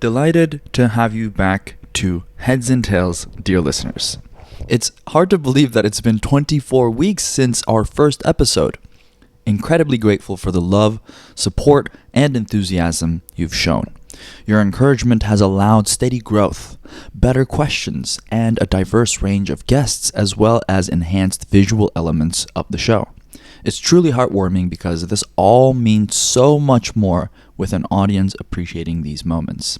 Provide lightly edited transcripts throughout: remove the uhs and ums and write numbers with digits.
delighted to have you back to Heads and Tails, dear listeners. It's hard to believe that it's been 24 weeks since our first episode. Incredibly grateful for the love, support, and enthusiasm you've shown. Your encouragement has allowed steady growth, better questions, and a diverse range of guests, as well as enhanced visual elements of the show. It's truly heartwarming because this all means so much more with an audience appreciating these moments.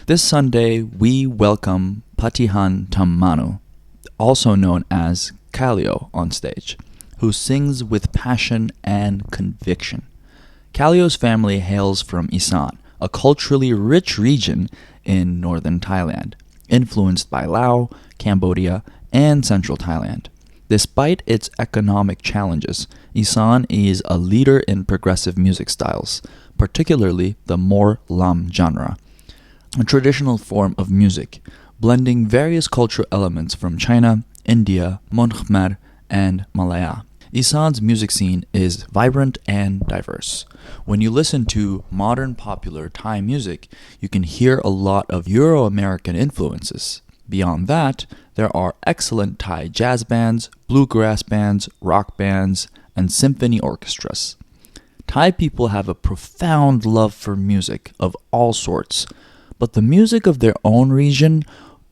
This Sunday, we welcome Patihan Thammanu, also known as Kalio, on stage, who sings with passion and conviction. Kalio's family hails from Isaan, a culturally rich region in northern Thailand, influenced by Laos, Cambodia, and central Thailand. Despite its economic challenges, Isaan is a leader in progressive music styles, particularly the more lam genre, a traditional form of music, blending various cultural elements from China, India, Mon-Khmer, and Malaya. Isaan's music scene is vibrant and diverse. When you listen to modern popular Thai music, you can hear a lot of Euro-American influences. Beyond that, there are excellent Thai jazz bands, bluegrass bands, rock bands, and symphony orchestras. Thai people have a profound love for music of all sorts, but the music of their own region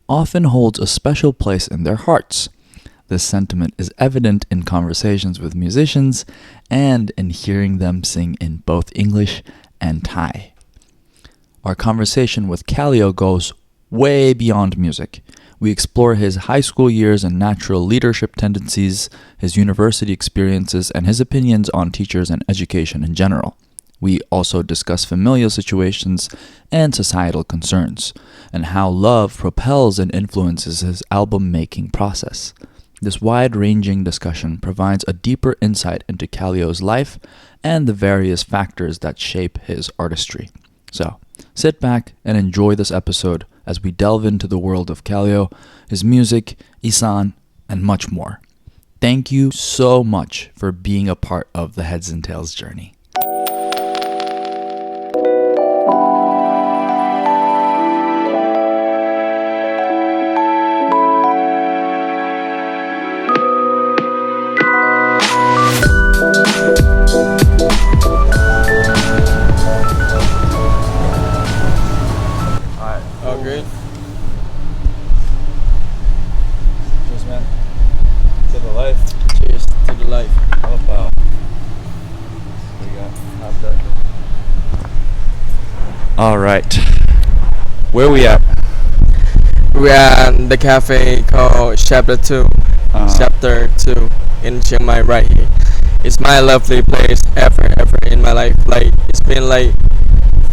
often holds a special place in their hearts. This sentiment is evident in conversations with musicians and in hearing them sing in both English and Thai. Our conversation with Kalio goes way beyond music. We explore his high school years and natural leadership tendencies, his university experiences, and his opinions on teachers and education in general. We also discuss familial situations and societal concerns, and how love propels and influences his album-making process. This wide-ranging discussion provides a deeper insight into Kalio's life and the various factors that shape his artistry. So, sit back and enjoy this episode as we delve into the world of Kalio, his music, Isaan, and much more. Thank you so much for being a part of the Heads and Tails journey. All right, where we at? We are at the cafe called Chapter 2 in Chiang Mai right here. It's my lovely place ever in my life. Like, it's been like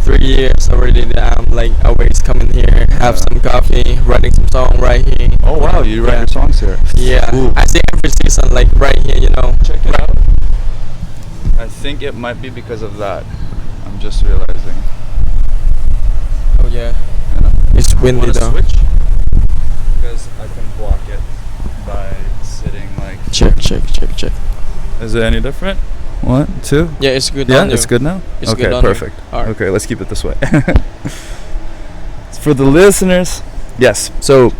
3 years already that I'm like always coming here, have some coffee, writing some song right here. Oh wow, you write your songs here? Yeah. Ooh. I see every season like right here, you know. Check it out. I think it might be because of that. I'm just realizing. Oh yeah. It's windy though. Switch? Because I can block it by sitting like. Check. Is it any different? 1, 2. Yeah, it's good. Yeah, it's good now. It's okay, good on perfect. Right. Okay, let's keep it this way. For the listeners, yes. So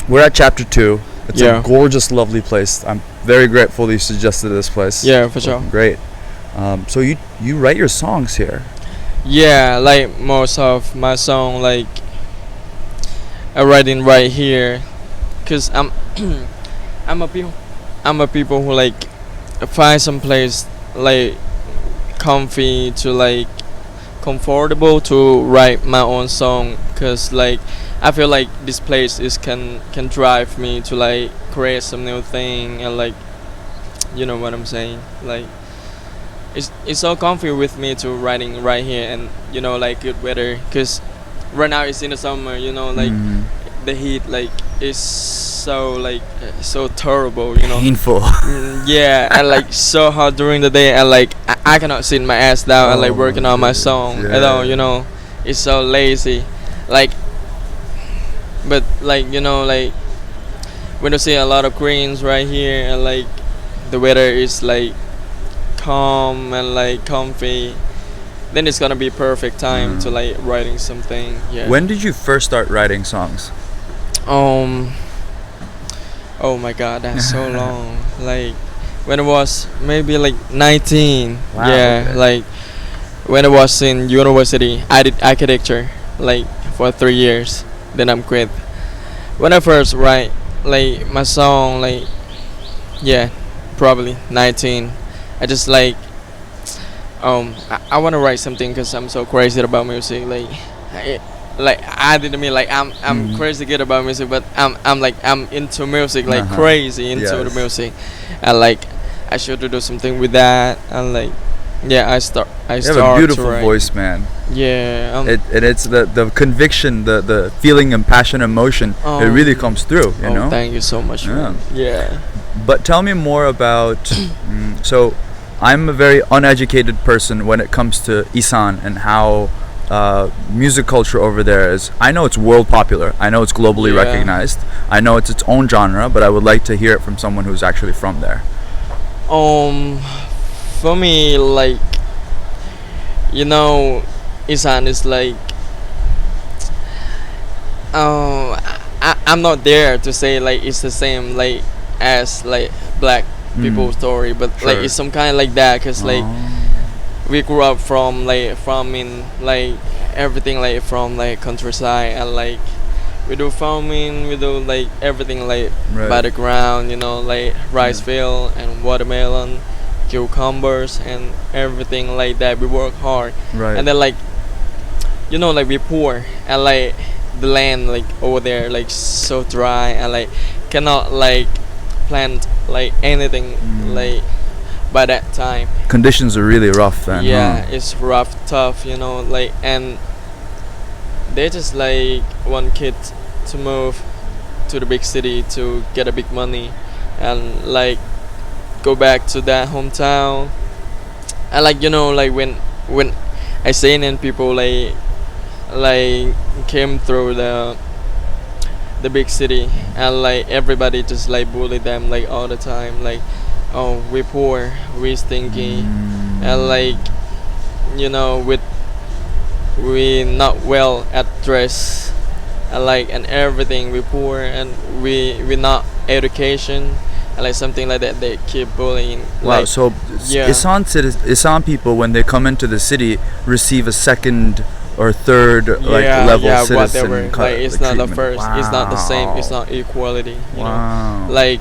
we're at Chapter 2. It's a gorgeous, lovely place. I'm very grateful that you suggested this place. Yeah, for sure. Great. So you write your songs here? Yeah, like most of my song, like I writing right here, cause I'm I'm a people who like find some place like comfy to like comfortable to write my own song, cause like I feel like this place is can drive me to like create some new thing, and like, you know what I'm saying, like it's so comfy with me to writing right here, and you know, like good weather, cause right now it's in the summer, you know, like the heat like is so like so terrible, you know, painful. Yeah, and like so hot during the day, and like I cannot sit my ass down and like working on my song at all, you know. It's so lazy, like, but like, you know, like when you see a lot of greens right here, and like the weather is like calm and like comfy, then it's gonna be perfect time to Mm. like writing something. Yeah. When did you first start writing songs? Um. Oh my God, that's so long. Like when I was maybe like 19. Wow, Yeah. okay. Like when I was in university, I did architecture like for 3 years. Then I'm quit. When I first write like my song, like yeah, probably 19. I just like I want to write something because I'm so crazy about music. I, I didn't mean like I'm Mm. crazy good about music, but I'm into music like Uh-huh. crazy into the Yes. music, and like I should do something with that, and like yeah, I You start have a to beautiful write. voice, man. Yeah. It's the conviction, the feeling and passion, emotion. It really comes through, you know. Thank you so much, man. Yeah. But tell me more about. So, I'm a very uneducated person when it comes to Isaan and how music culture over there is. I know it's world popular. I know it's globally Yeah. recognized. I know it's its own genre, but I would like to hear it from someone who's actually from there. For me, like Isaan is like I'm not there to say like it's the same like as like black people's story, but like Sure. it's some kind of like that because like Oh. we grew up from in like everything like from like countryside, and like we do farming, we do like everything like Right. by the ground, like rice field and watermelon, cucumbers and everything like that. We work hard, Right. and then like like we poor, and like the land like over there like so dry, and like cannot like plant like anything like by that time. Conditions are really rough then. Yeah, Huh? it's rough, tough, like, and they just like want kids to move to the big city to get a big money, and like go back to that hometown. And like like when I seen in people like came through the big city, and like everybody just like bully them like all the time, like, oh, we poor, we stinky, and like with we not well at dress, and like and everything, we poor, and we not education, and like something like that. They keep bullying. Wow. Like, So yeah. Isaan people, when they come into the city, receive a second or third like level citizen. whatever. Like it's not the treatment. first. It's not the same. It's Wow. not equality. Wow. Like,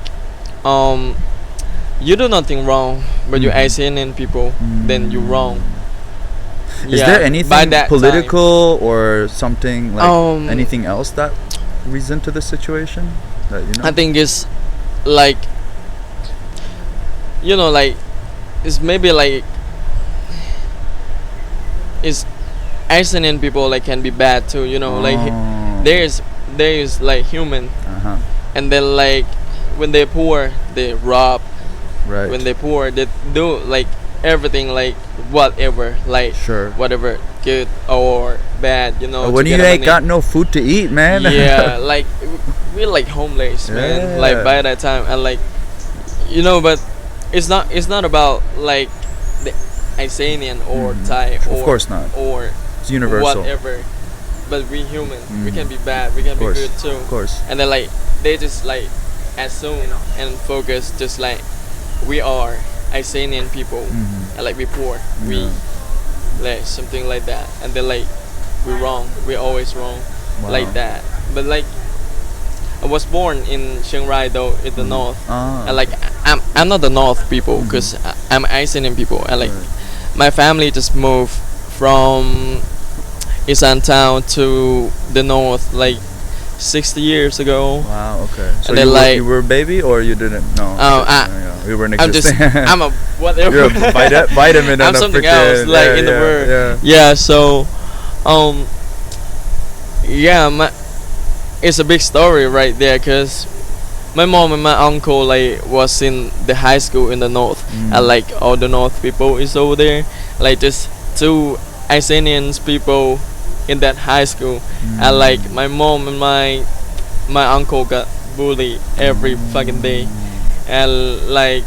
you do nothing wrong, but you Asian people, then you wrong. Is Yeah, there by anything that political or something like Um, anything else that reason to the situation that you know? I think it's like like it's maybe like it's Asian people like can be bad too. Like Oh. there is like human, Uh-huh. and then like when they're poor they rob. Right. When they're poor they do like everything like whatever, like Sure. whatever good or bad, When to you get ain't money. got no food to eat, man. Yeah, like we're like homeless, man, like Yeah. by that time, and like but it's not about like the Isanian or Thai or Of course not. or It's universal. whatever, but we human, we can be bad, we can Of be course. good too, Of course. and then like they just like assume and focus just like we are Isanian people, and like we poor, we like something like that, and then like we wrong, we always wrong, Wow. like that. But like I was born in Chiang Rai though, in the north, Ah. and like I'm not the north people, because I'm Isanian people, and like my family just moved from Isaan town to the north like 60 years ago. Wow. Okay. So And then, like- you were a baby or you didn't? No. Oh, we weren't I'm just existing. I'm a whatever. You're a vitamin I'm and a something freaking- else like yeah, in the yeah, world. Yeah. Yeah, so it's a big story right there, because my mom and my uncle like was in the high school in the north, and like all the north people is over there, like just two Isanians people in that high school, and like my mom and my uncle got bullied every fucking day, and like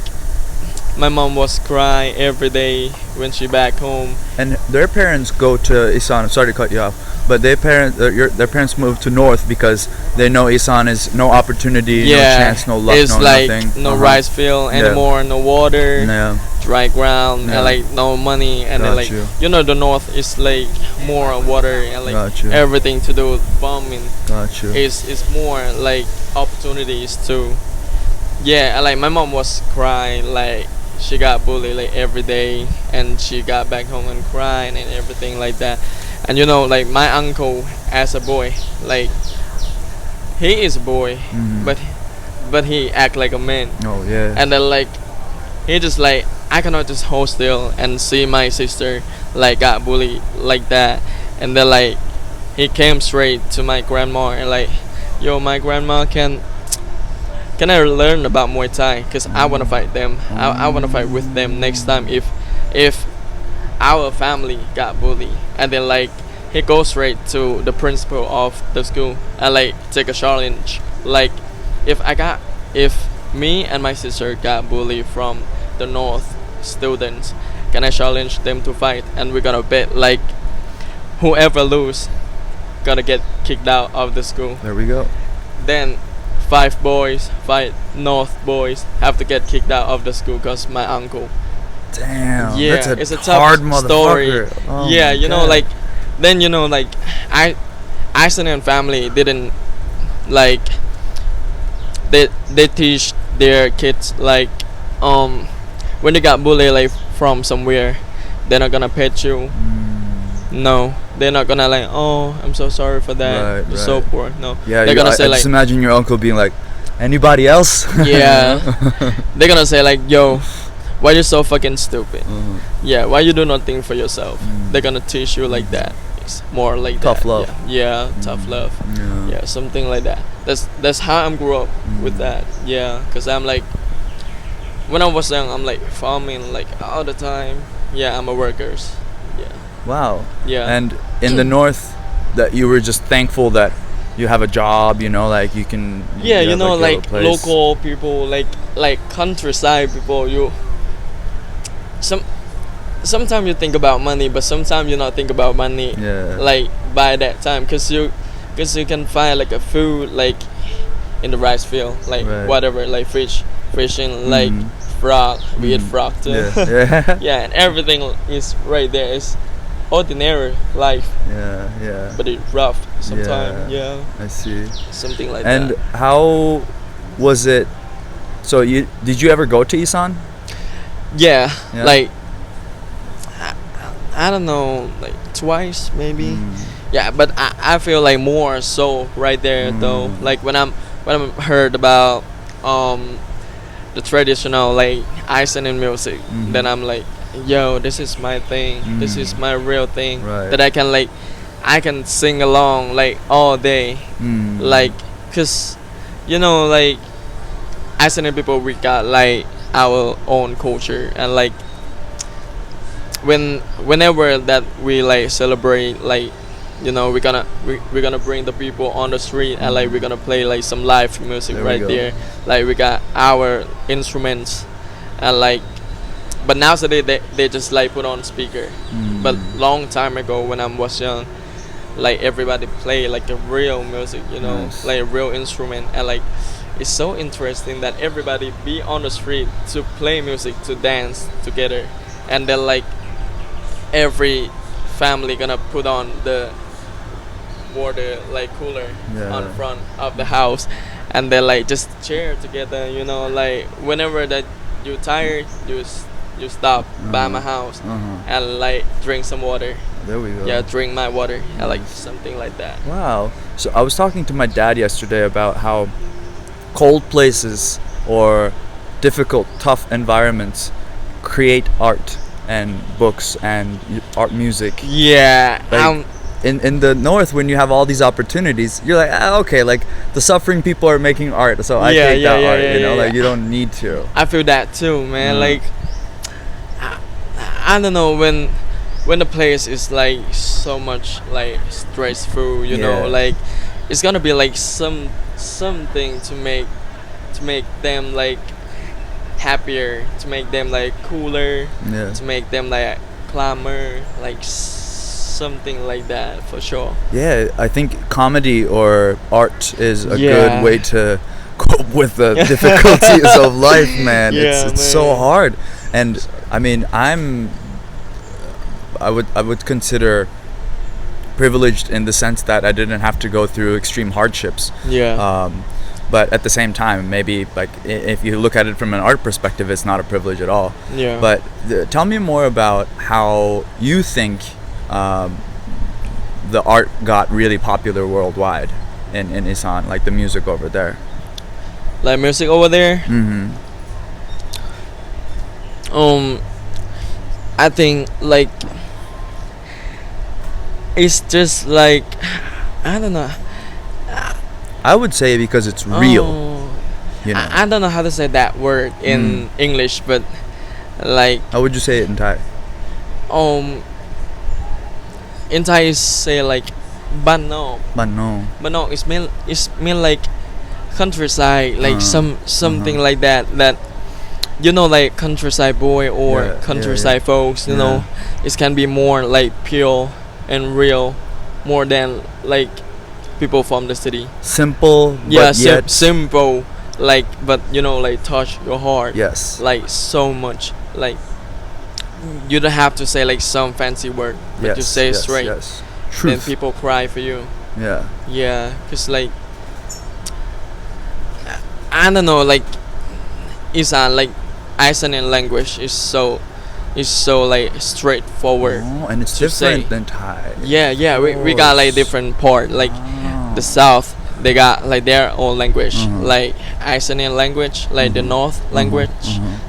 my mom was crying every day when she back home. And their parents go to Isaan. I'm sorry to cut you off, but their parents moved to north because they know Isaan is no opportunity, no chance, no luck, it's no like nothing. no rice field anymore, no water, Yeah. dry ground, Yeah. and like no money, and then like the north is like more water and like Got you. everything to do with farming. Got you. Is more like opportunities too. Yeah, and like my mom was crying, like she got bullied like every day, and she got back home and crying and everything like that. And like my uncle as a boy, like he is a boy, Mhm. but he act like a man. Oh yeah. And then like he just like I cannot just hold still and see my sister like got bullied like that. And then like he came straight to my grandma and like, yo, my grandma, can I learn about Muay Thai? Cause I wanna fight them. I wanna fight with them next time if our family got bullied. And then like he goes straight to the principal of the school and like take a challenge. Like if me and my sister got bullied from the north students, can I challenge them to fight? And we're gonna bet like whoever lose gonna get kicked out of the school. There we go. Then 5 north boys have to get kicked out of the school because my uncle. Damn. Yeah, That's a it's a hard tough story. motherfucker. Oh Yeah, my God. like then like Isaan and family didn't like they teach their kids like when they got bullied like from somewhere, they're not gonna pet you. No, they're not gonna like, oh, I'm so sorry for that. Right, You're so right. poor. No, Yeah, they're gonna say I like, just imagine your uncle being like, anybody else? yeah, they're gonna say like, yo, why you so fucking stupid? Mhm. Yeah, why you do nothing for yourself? Mm. They're gonna teach you like that. It's more like Tough that. love. Yeah, tough love. Yeah. Yeah, something like that. That's how I'm grew up with that. Yeah, cause I'm like, when I was young, I'm like farming like all the time. Yeah, I'm a workers. Yeah. Wow. Yeah. And in the north, that you were just thankful that you have a job, like you can. Yeah, have, your like place. local people, like countryside people. Sometimes you think about money, but sometimes you not think about money. Yeah. Like by that time, cause you can find like a food like in the rice field, like Right. whatever, like fishing, like Mhm. frog. We eat frog too. Yeah. Yeah. Yeah, and everything is right there. It's ordinary life, Yeah. Yeah. but it's rough sometimes. Yeah, I see. something like And that. how was it? So did you ever go to Isaan? Yeah, Yeah. like I don't know, like twice maybe. Mm. Yeah, but I feel like more so right there though. Mm. Like when I'm heard about the traditional like Icelandic music, Mhm. then I'm like, yo, this is my thing. This is my real thing Right. that I can sing along like all day. Mm. Like, cause like Icelandic people, we got like our own culture, and like whenever that we like celebrate, like we're gonna bring the people on the street, and like we're gonna play like some live music There we right go. there. Like we got our instruments, and like but nowadays they just like put on speaker. Mm. But long time ago when I was young, like everybody play like a real music, Nice. like a real instrument, and like it's so interesting that everybody be on the street to play music, to dance together, and then like every family gonna put on the water like cooler Yeah. on front of the house, and then like just cheer together, like whenever that you tired, you stop by my house and like drink some water. There we go. Yeah, drink my water. I like something like that. Wow. So I was talking to my dad yesterday about how cold places or difficult, tough environments create art and books and art music. Yeah, Like, in the north, when you have all these opportunities, you're like, okay, like the suffering people are making art, so I Yeah, take yeah, that yeah, art. yeah, Like yeah. you don't need to. I feel that too, man. Mm. Like I don't know, when the place is like so much like stressful, Yeah. like it's gonna be like something to make them like happier, to make them like cooler, Yeah. to make them like calmer, like something like that for sure. Yeah, I think comedy or art is a Yeah. good way to cope with the difficulties of life, man. Yeah, It's so man. hard. And I mean, I would consider privileged in the sense that I didn't have to go through extreme hardships. Yeah. But at the same time, maybe like if you look at it from an art perspective, it's not a privilege at all. Yeah. But tell me more about how you think the art got really popular worldwide in Isaan, like the music over there. Like music over there. Mm-hmm. I think like it's just like I don't know. I would say because it's real. Oh, You know. I don't know how to say that word in English, but like How would you say it in Thai? in Thai you say like ban no. Banno. But no, it's mean like countryside, like something like that. That you know, like countryside boy or Yeah, countryside yeah. folks. You know, it can be more like pure and real, more than like people from the city. Simple, Yeah, but yet simple, like but you know, like touch your heart. yes. Like so much, like you don't have to say like some fancy word, but yes, you say yes, straight. Yes. Then Truth. people cry for you. Yeah. Yeah, cause like I don't know, like Isaan, like Isanian language is so like straightforward. Oh, and it's to say. different than Thai. Yeah, we got like different part. Like the south, they got like their own language, like Isanian language, like the north language.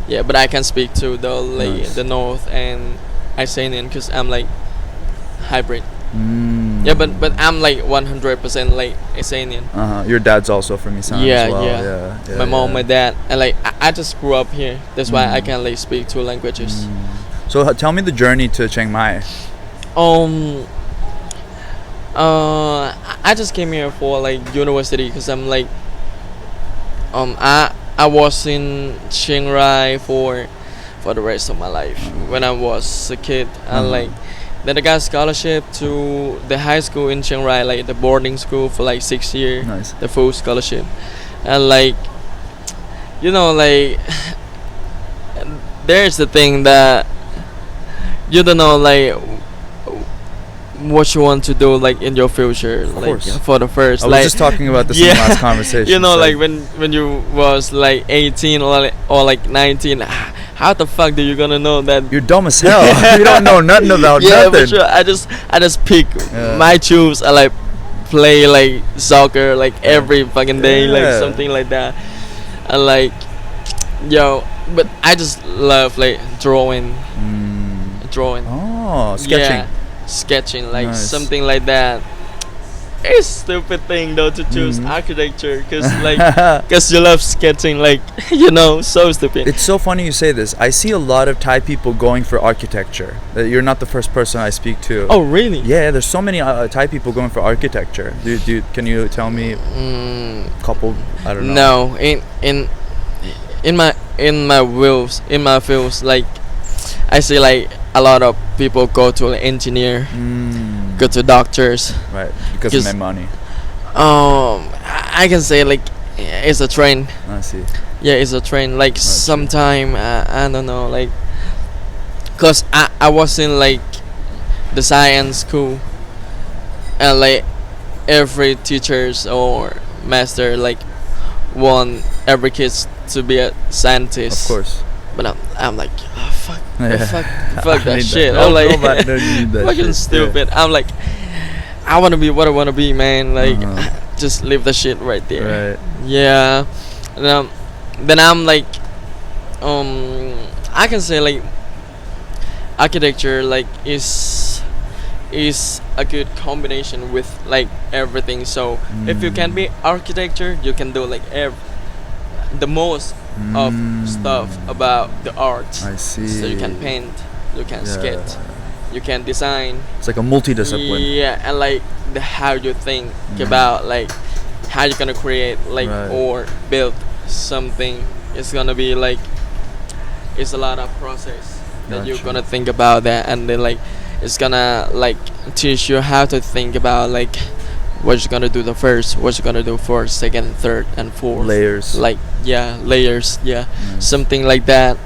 Yeah, but I can speak to the like Nice. the north and Isanian, cause I'm like hybrid. Mm. Yeah, but I'm like 100% like Isanian. Your dad's also from Isaan Yeah, as well. yeah. Yeah, My mom, yeah. my dad, and like I just grew up here. That's why I can like speak two languages. So tell me the journey to Chiang Mai. I just came here for like university, because I'm like I was in Chiang Rai for the rest of my life when I was a kid, and like then I got scholarship to the high school in Chiang Rai, like the boarding school for like 6 years. Nice. The full scholarship, and like you know, like there's the thing that you don't know like what you want to do like in your future, like course. for the first I was like just talking about this in the last conversation. you know, so- like when you was like 18 or like 19, how the fuck do you gonna know that? You're dumb as hell. You don't know nothing about Yeah, nothing. for sure. I just pick Yeah. my choose. I like play like soccer like every fucking day, like Yeah. something like that. And like yo, but I just love like drawing. Oh, sketching. Yeah, sketching, like Nice. something like that. It's stupid thing though to choose architecture, cause you love sketching, like you know, so stupid. It's so funny you say this. I see a lot of Thai people going for architecture. You're not the first person I speak to. Oh really? Yeah, there's so many Thai people going for architecture. Can you tell me a couple? I don't know. No, in my fields, like I see like a lot of people go to like engineer, go to doctors. Right, because Just- of my money. I can say like it's a trend. I see. Yeah, it's a trend. Like sometime I don't know, like, cause I was in like the science school, and like every teachers or master like want every kids to be a scientist. Of course. But I'm like, oh, fuck, Yeah. fuck I that need shit. that. I'm like, Nobody need that fucking shit. stupid. I'm like, I wanna be what I wanna be, man. Like, Uh-huh. just leave the shit right there. Right. Yeah. And, then I'm like, I can say like, architecture like is a good combination with like everything. So if you can be architecture, you can do like the most of stuff about the art. I see. So you can paint, you can sketch, you can design. It's like a multidiscipline. Yeah, and like how you think about like how you're gonna create like Right. or build something. It's gonna be like it's a lot of process that you're Gotcha. gonna think about that, and then like it's gonna like teach you how to think about like what you're gonna do the first, what you're gonna do first, second, third, and fourth. Layers. Like yeah, layers. Yeah, Nice. something like that.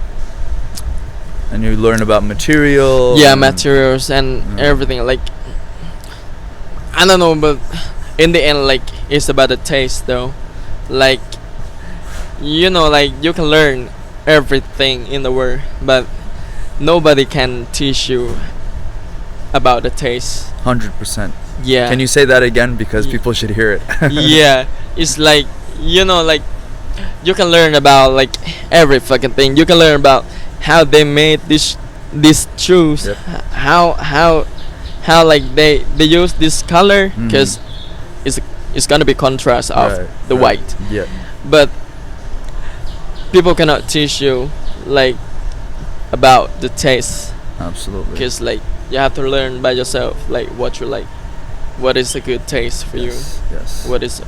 And you learn about material. Yeah, and- materials and Mm. everything. Like I don't know, but in the end, like it's about the taste though. Like you know, like you can learn everything in the world, but nobody can teach you about the taste. 100%. Yeah. Can you say that again, because Ye- people should hear it? Yeah, it's like you know, like you can learn about like every fucking thing. You can learn about how they made these shoes. Yep. How like they use this color Mhm. because it's gonna be contrast of Right, the right. white. Yeah. But people cannot teach you like about the taste Absolutely. because like you have to learn by yourself like what you like, what is a good taste for Yes. Yes. you, what is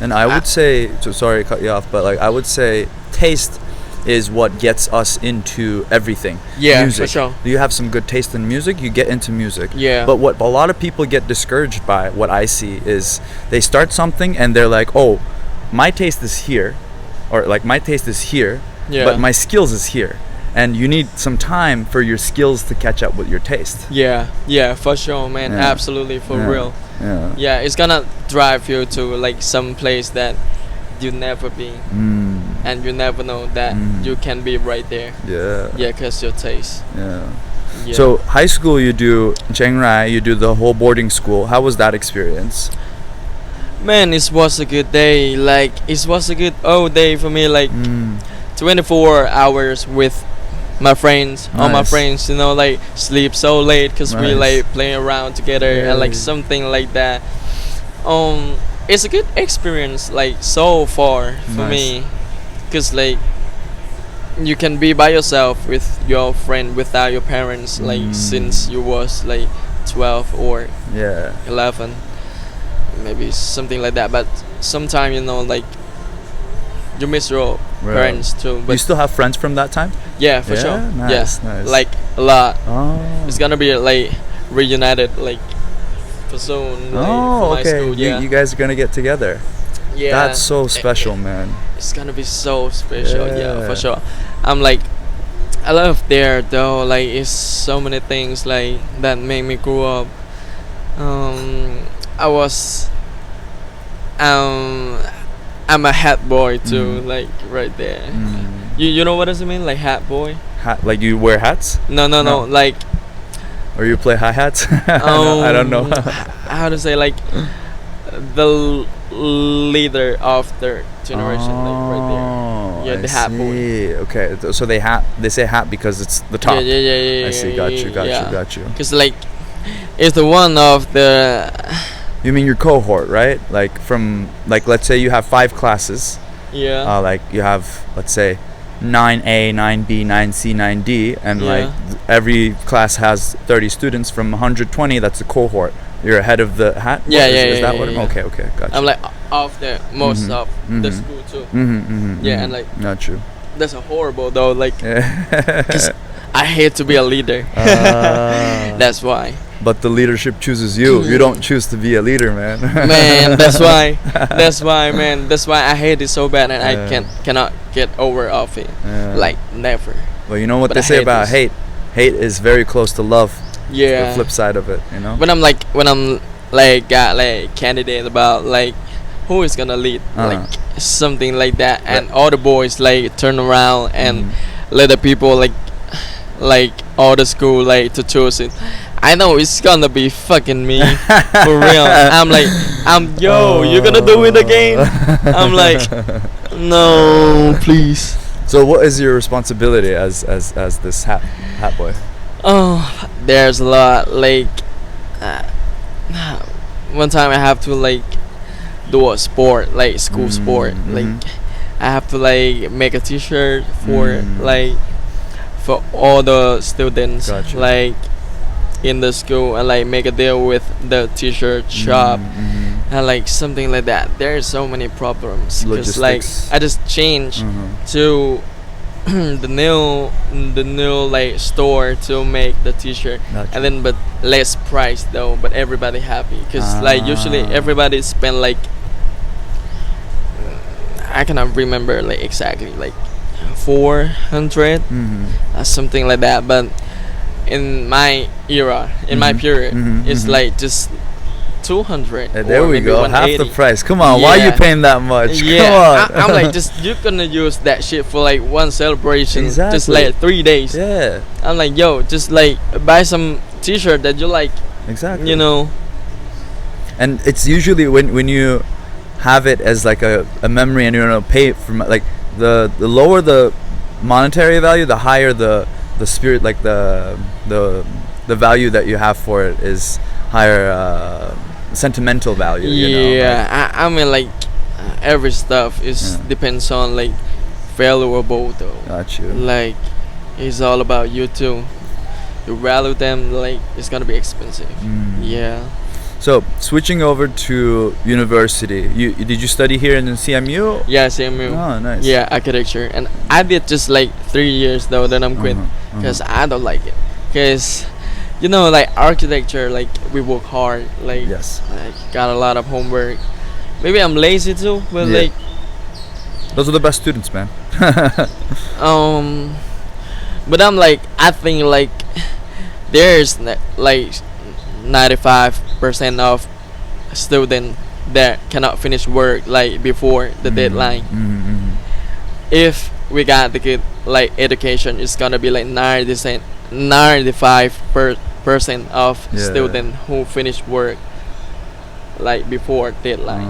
And I would say, so sorry to cut you off, but like I would say taste is what gets us into everything. yeah Music. for sure. You have some good taste in music, you get into music. Yeah. But what a lot of people get discouraged by, what I see, is they start something and they're like, oh, my taste is here, or like my taste is here, Yeah. but my skills is here. And you need some time for your skills to catch up with your taste. Yeah, for sure, man. Yeah. Absolutely, for Yeah. real. Yeah. Yeah, it's gonna drive you to like some place that you never been, Mm. and you never know that Mm. you can be right there. Yeah. Yeah, cause your taste. Yeah. Yeah. So high school, you do Chiang Rai, you do the whole boarding school. How was that experience? man, it was a good day. Like it was a good all day for me. Like Mm. 24 hours with my friends, all my Nice. friends. You know, like sleep so late because we Nice. like playing around together and like Yay. something like that. It's a good experience. Like so far for Nice. me, because like you can be by yourself with your friend without your parents. Like Mm. since you was like 12 or Yeah. 11, maybe something like that. But sometimes you know like you miss your Right. parents too. You But still have friends from that time? yeah, for Yeah? sure. Nice, Yeah, nice. like a lot. Oh. It's gonna be like reunited like for soon. Like, Oh, for my okay. school. Yeah, You guys are gonna get together. yeah. That's so special, man. It's gonna be so special. Yeah, Yeah. for sure. I'm like, I love there though. Like, it's so many things like that make me grow up. I was, I'm a hat boy too. Mm. Like right there. Mm. You know what does it mean? Like hat boy? Like you wear hats, No. No. Like or you play hi hats? I don't know. how to say like the leader of their generation. Like right there. Oh, Yeah, I the hat boy. see. Okay, so they say hat because it's the top. Yeah. I see. Got you. yeah. Got you. Cause like, it's the one of the You mean your cohort, right? Like from let's say you have 5 classes. yeah Like you have, let's say, 9A, 9B, 9C, 9D, and Yeah. like every class has 30 students from 120. That's a cohort. You're ahead of the hat. Yeah, Is that yeah, what? yeah. Okay, gotcha. I'm like of the most Mhm, of the mhm. school too. Yeah, Yeah, and like not you. that's a horrible though. Like Yeah. 'cause I hate to be a leader. Ah. That's why, But the leadership chooses you. You don't choose to be a leader, man. man. That's why. That's why, man. That's why I hate it so bad, and Yeah. I cannot get over of it. Yeah. Like never. Well, you know what but they I say hate about this. hate. Hate is very close to love. Yeah. The flip side of it, you know. When I'm like got like candidate about like who is gonna lead, like something like that, and all the boys like turn around and let the people like all the school like to choose it. I know it's gonna be fucking me for real. I'm like, you're gonna do it again. I'm like, no, please. So what is your responsibility as this hat boy? Oh, there's a lot. Like, one time I have to like do a sport, like school sport. Like, I have to like make a T-shirt for like for all the students, Gotcha. like in the school, and like make a deal with the T-shirt shop. And like something like that. There are so many problems because like Logistics. I just changed Mhm. to the new like store to make the t-shirt, Gotcha. and then but less price though, but everybody happy because like usually everybody spend like I cannot remember like exactly like 400 something like that, but in my era, in my period, it's like just 200. There or we maybe go, half 180. the price. Come on, why are you Yeah. paying that much? Yeah, Come on. I'm like, just you're gonna use that shit for like one celebration, just Exactly. like 3 days. Yeah, I'm like, yo, just like buy some t-shirt that you like, exactly. you know. And it's usually when you have it as like a memory, and you don't pay it from like the lower the monetary value, the higher the spirit, like the value that you have for it is higher, sentimental value. You know, Yeah, I mean like every stuff is depends on like valuable though. Got you. Like it's all about you too. You value them, like it's gonna be expensive. Yeah. So switching over to university, did you study here in the CMU? Yeah, CMU. Oh, nice. Yeah, architecture, and I did just like 3 years though. Then I'm quit because I don't like it. Because you know, like architecture, like we work hard. Like Yes. like got a lot of homework. Maybe I'm lazy too, but Yeah. like Those are the best students, man. but I'm like I think like there's like 95% of students that cannot finish work like before the deadline. If we got the good like education, it's gonna be like 95% of Yeah. students who finish work like before deadline.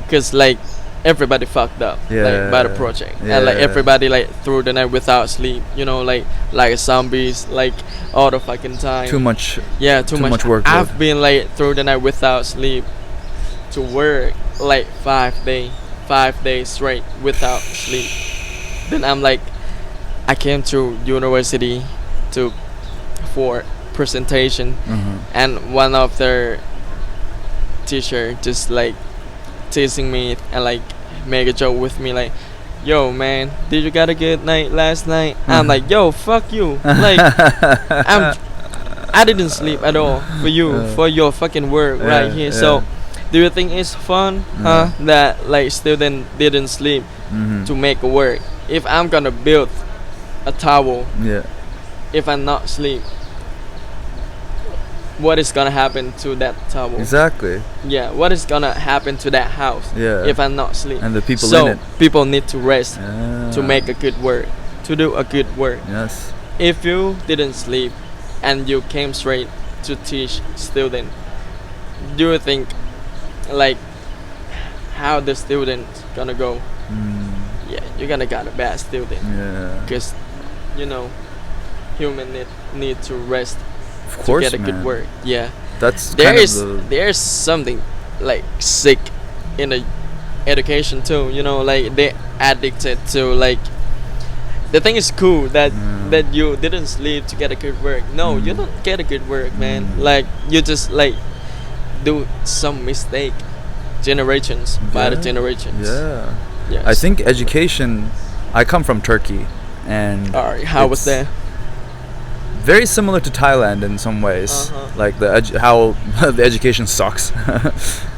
Cause like everybody fucked up like by the project, and like Yeah. everybody like through the night without sleep. You know, like zombies, like all the fucking time. Too much. Yeah, too much workload. I've been like through the night without sleep to work like 5 days straight without sleep. Then I'm like, I came to university for presentation, and one of their teacher just like teasing me and like make a joke with me like, yo man, did you got a good night last night? I'm like, yo, fuck you. Like I didn't sleep at all for you, for your fucking work right here. So do you think it's fun, that like student didn't sleep to make a work? If I'm gonna build a tower, if I'm not sleep, what is gonna happen to that tower? Exactly. Yeah, what is gonna happen to that house if I'm not sleep? And the people so in it. people need to rest to make a good work, to do a good work. Yes. If you didn't sleep and you came straight to teach student, do you think like how the student gonna go? Yeah, you're gonna got a bad student. Yeah. Because you know, human need to rest Of course, to get a good man. work. Yeah. That's There's something like sick in the education too. You know, like they addicted to like. The thing is cool that you didn't sleep to get a good work. No, you don't get a good work, man. Like you just like do some mistake, generations by the generations. Yeah. Yes. I think education. I come from Turkey, and Alright, how was that? very similar to Thailand in some ways. Like how the education sucks,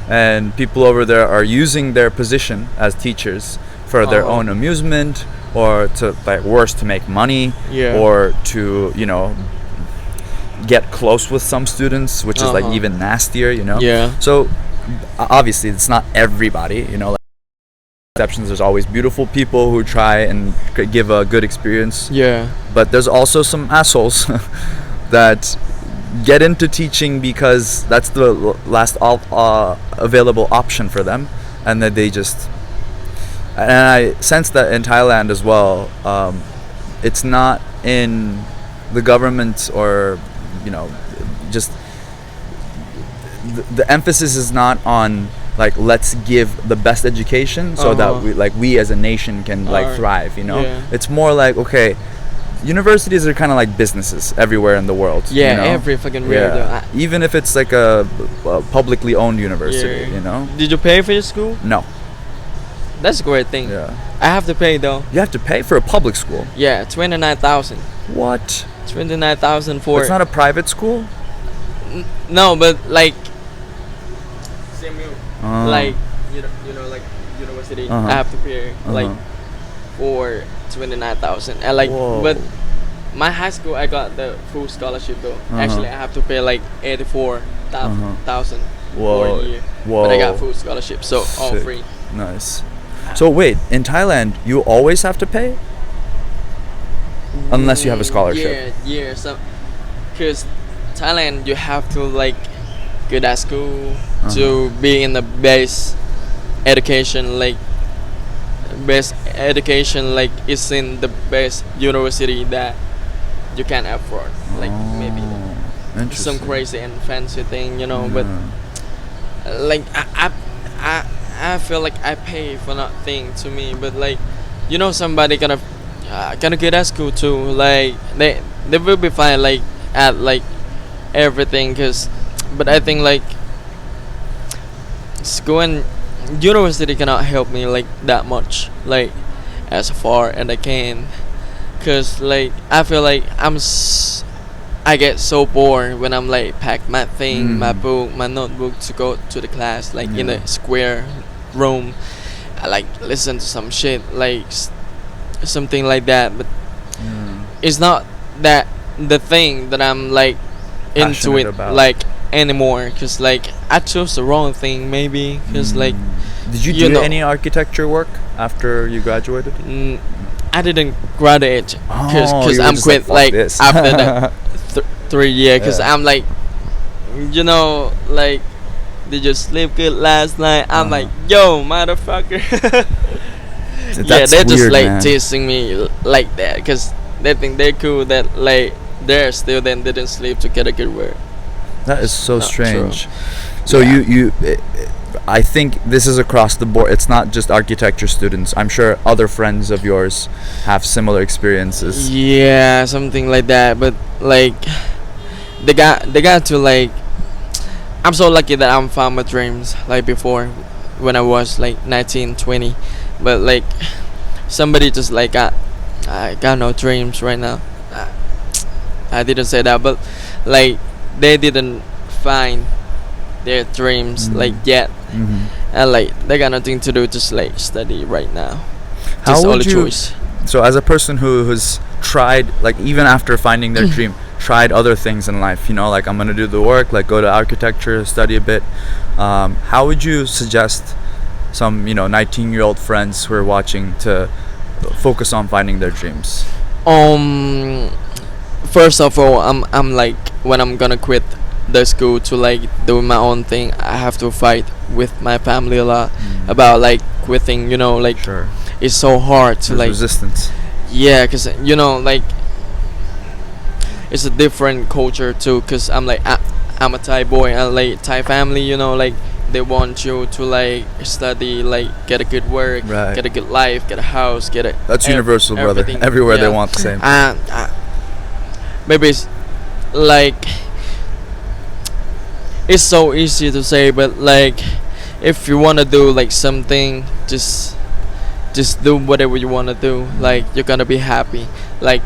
and people over there are using their position as teachers for their own amusement, or to like worse to make money, or to get close with some students, which is like even nastier. Yeah. So obviously it's not everybody. Like, exceptions. There's always beautiful people who try and give a good experience. Yeah. But there's also some assholes that get into teaching because that's the last available option for them, and that they just. And I sense that in Thailand as well. It's not in the government, or just the emphasis is not on like let's give the best education so that we as a nation can thrive. It's more like, okay, universities are kind of like businesses everywhere in the world. Every fucking real. Even if it's like a publicly owned university. Did you pay for your school? No. that's a great thing. Yeah. I have to pay though. You have to pay for a public school. Yeah, 29,000. What? 29,000 for. It's not a private school? No, but like. Oh. Like you know like university. Uh-huh. I have to pay like for 29,000 and like Whoa. but my high school I got the full scholarship though. Uh-huh. Actually I have to pay like 84,000 for Whoa. a year. Whoa. But I got full scholarship, so all Sick. free. Nice. So wait, in Thailand, you always have to pay? Unless you have a scholarship. Yeah. So, cause Thailand, you have to like good at school to be in the best education. Like it's in the best university that you can afford. Like maybe some Interesting. crazy and fancy thing, you know. But like I feel like I pay for nothing to me, but like you know somebody gonna get at school too. Like they will be fine like at like everything, but I think like school and university cannot help me like that much like as far as I can, cause like I feel like I get so bored when I'm like pack my thing, my book, my notebook to go to the class like in a square room. I like listen to some shit like something like that, but it's not that the thing that I'm like into Passionate it about. like anymore, cause like I chose the wrong thing maybe, cause like Did you you do know. any architecture work after you graduated? I didn't graduate cause you were I'm just quit "Fuck like this." after that 3 years, cause Yeah. I'm like you know like did you sleep good last night? I'm like yo motherfucker. Yeah, That's they're just weird, like man. teasing me like that because they think they're cool that like their student didn't sleep to get a good word. That is so Not strange. true. So Yeah. I think this is across the board. It's not just architecture students. I'm sure other friends of yours have similar experiences. Yeah, something like that. But like they got to like I'm so lucky that I'm found my dreams like before when I was like 19, 20. But like somebody just like I got no dreams right now. I didn't say that, but like they didn't find their dreams like yet, and like they got nothing to do, just like study right now. How Just would only you- choice. So as a person who's tried, like even after finding their dream, tried other things in life, you know, like I'm gonna do the work, like go to architecture, study a bit. How would you suggest some 19-year-old friends who are watching to focus on finding their dreams? First of all, I'm like when I'm gonna quit the school to like do my own thing, I have to fight with my family a lot about like quitting. You know, like Sure. it's so hard to There's like resistance. yeah, cause like it's a different culture too. Cause I'm like I'm a Thai boy and like Thai family. You know, like they want you to like study, like get a good work, Right. get a good life, get a house, get a. That's universal, brother. everything. Everywhere they Yeah. want the same. Maybe it's like it's so easy to say, but like if you wanna do like something, just do whatever you wanna do. Like you're gonna be happy. Like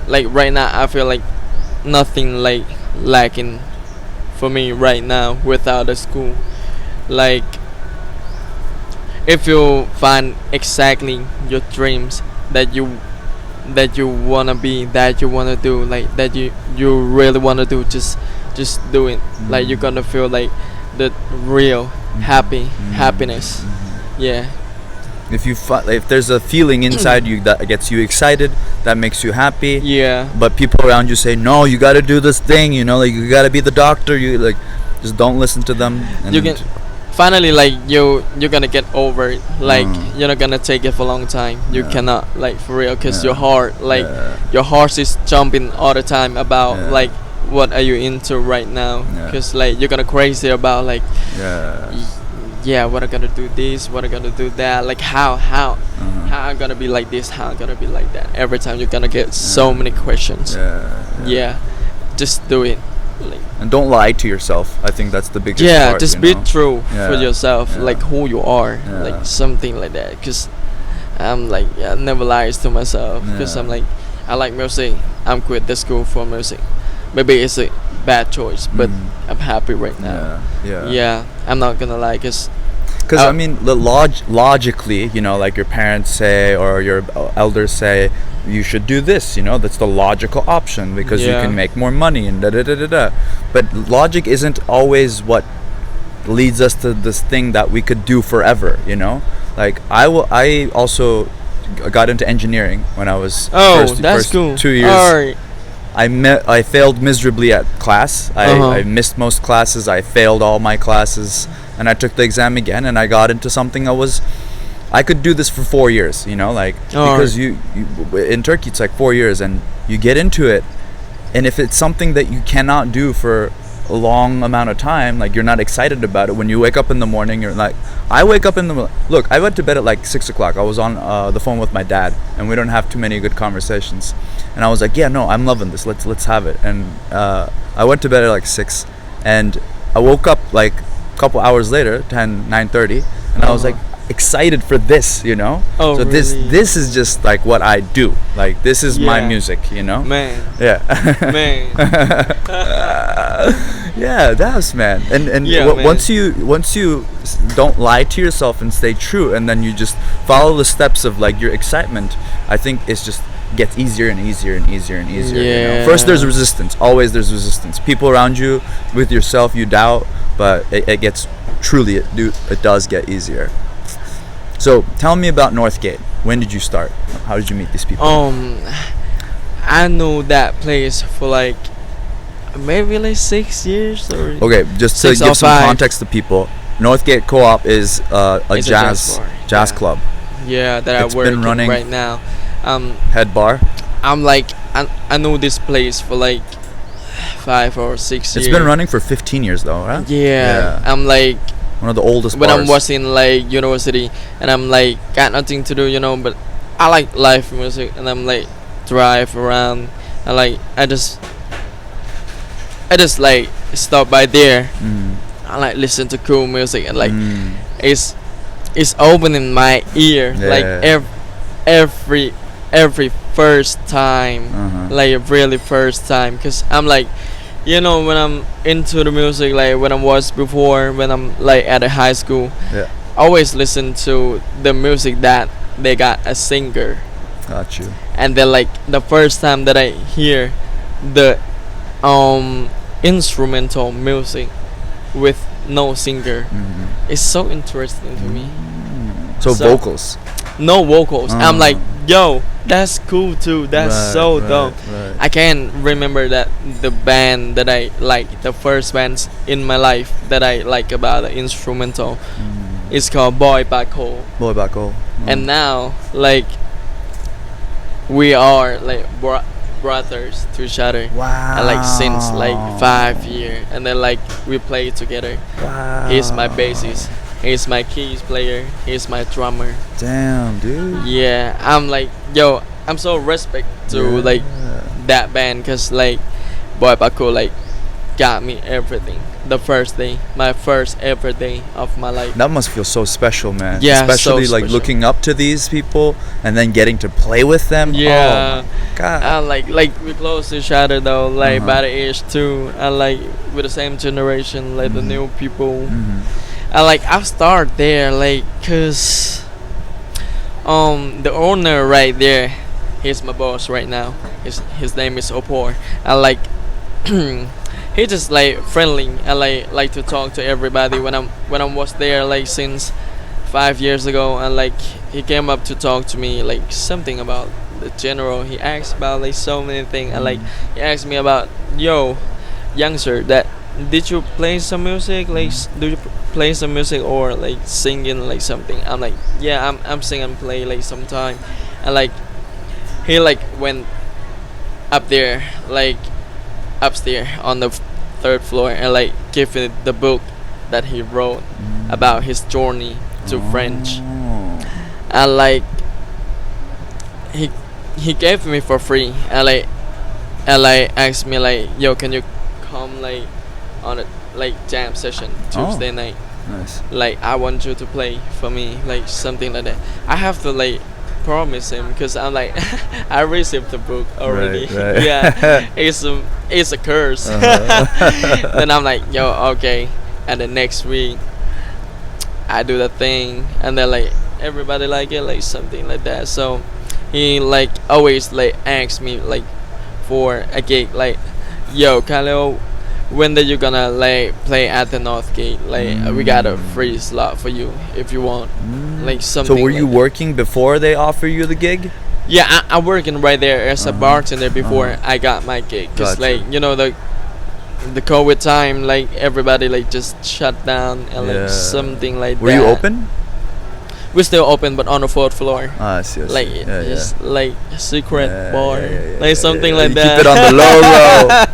right now, I feel like nothing like lacking for me right now without a school. Like if you find exactly your dreams that you wanna be, that you wanna do, like that you really wanna do, just do it. Like you're gonna feel like the real happiness. Yeah. If there's a feeling inside you that gets you excited, that makes you happy, Yeah. but people around you say no, you got to do this thing, like you got to be the doctor, you like just don't listen to them. And You can finally like you're gonna get over it. Like you're not gonna take it for a long time. You Yeah. cannot like for real, cause Yeah. your heart like Yeah. your heart is jumping all the time about Yeah. like what are you into right now, Yeah. cause like you're gonna crazy about like yeah. what I'm gonna do this, what I'm gonna do that, like how I'm gonna be like this, how I'm gonna be like that. Every time you're gonna get so many questions. Yeah. Yeah, just do it. Like, And don't lie to yourself. I think that's the biggest yeah, part. just you be know? true for Yeah, yourself, yeah. like who you are, Yeah. like something like that. Cause I'm like, yeah, never lies to myself. Cause Yeah. I'm like, I like music. I'm quit the school for music. Maybe it's a bad choice, but Mm. I'm happy right now. Yeah. Yeah, I'm not gonna lie, cause Because I mean, logically, you know, like your parents say or your elders say, you should do this. You know, that's the logical option because you Yeah. can make more money and da da da da da. But logic isn't always what leads us to this thing that we could do forever. You know, like I also got into engineering when I was that's first cool. 2 years. Alright. I failed miserably at class. Uh-huh. I missed most classes. I failed all my classes, and I took the exam again, and I got into something I could do this for 4 years. You know, like because you in Turkey it's like 4 years, and you get into it, and if it's something that you cannot do for a long amount of time, like you're not excited about it. When you wake up in the morning, you're like, I wake up in the look. I went to bed at like 6 o'clock. I was on the phone with my dad, and we don't have too many good conversations. And I was like, yeah, no, I'm loving this. Let's have it. And I went to bed at like 6, and I woke up like a couple hours later, 9:30, and I was like excited for this, you know. Oh, so really? this is just like what I do. Like this is my Yeah. music, you know. Man. Yeah. Man. Yeah, that's man. And Yeah, man. once you don't lie to yourself and stay true, and then you just follow the steps of like your excitement, I think it's just gets easier and easier and easier and easier. You know? Yeah. First there's resistance. Always there's resistance. People around you, with yourself, you doubt, but it gets truly it does get easier. So tell me about Northgate. When did you start? How did you meet these people? I know that place for like maybe like 6 years or Okay, just to 6 or give some 5. context to people, Northgate Co-op is a It's a jazz jazz bar, yeah. club. Yeah, that It's I work been running- right now. Head bar. I'm like I know this place for like 5 or 6 years. It's been running for 15 years though, right? Yeah, I'm like One of the oldest when bars. I was in like university and I'm like got nothing to do, you know, but I like live music and I'm like drive around and like I just like stop by there. I like listen to cool music and like it's opening my ear like Yeah. every first time, like really first time, because I'm like, you know, when I'm into the music, like when I was before, when I'm like at a high school, Yeah. always listen to the music that they got a singer, Got you. and then like the first time that I hear the instrumental music with no singer, it's so interesting to me. So vocals. No vocals. I'm like, yo, that's cool too. That's so dope. Right. I can remember that the band that I like, the first bands in my life that I like about the instrumental, is called Boy Back Home. Boy back home. And now, like, we are like brothers to each other. Wow. And like since like 5 years, and then like we play together. Wow. He's my bassist. He's my keys player. He's my drummer. Damn, dude. Yeah, I'm like, yo, I'm so respect to like that band, cause like Boy Paco like got me everything. The first day, my first ever day of my life. That must feel so special, man. Yeah, especially so like special. looking up to these people and then getting to play with them. Yeah. Oh my God. Like we close to each other though, like by the age too, and like with the same generation, like the new people. And like I start there, like, cause the owner right there, he's my boss right now. His name is Opor. And like he just like friendly and like to talk to everybody when I was there like since 5 years ago, and like he came up to talk to me like something about the general. He asked about like so many things, and like he asked me about, yo, youngster, that did you play some music, like do you play some music or like singing like something? I'm like, yeah, I'm sing and play like sometime. And like he like went up there, like upstairs on the third floor, and like give me the book that he wrote about his journey to French. And like he gave me for free, and like asked me like, yo, can you come like on a like jam session Tuesday night. Nice. Like I want you to play for me, like something like that. I have to like promise him because I'm like I received the book already. Right. Yeah, it's a curse. Then I'm like, yo, okay. And the next week I do the thing, and then like everybody like it, like something like that. So he like always like asks me like for a gig, like, yo, Kalio, when are you gonna like play at the North Gate? Like we got a free slot for you if you want. Like something. So were you like working before they offer you the gig? Yeah, I'm working right there as a bartender before I got my gig. Cause Gotcha. like you know the COVID time, like everybody like just shut down and like something like Were that. you open? We're still open, but on the fourth floor. I see. Like it's like a secret bar, yeah, like something like you that. Keep it on the low row.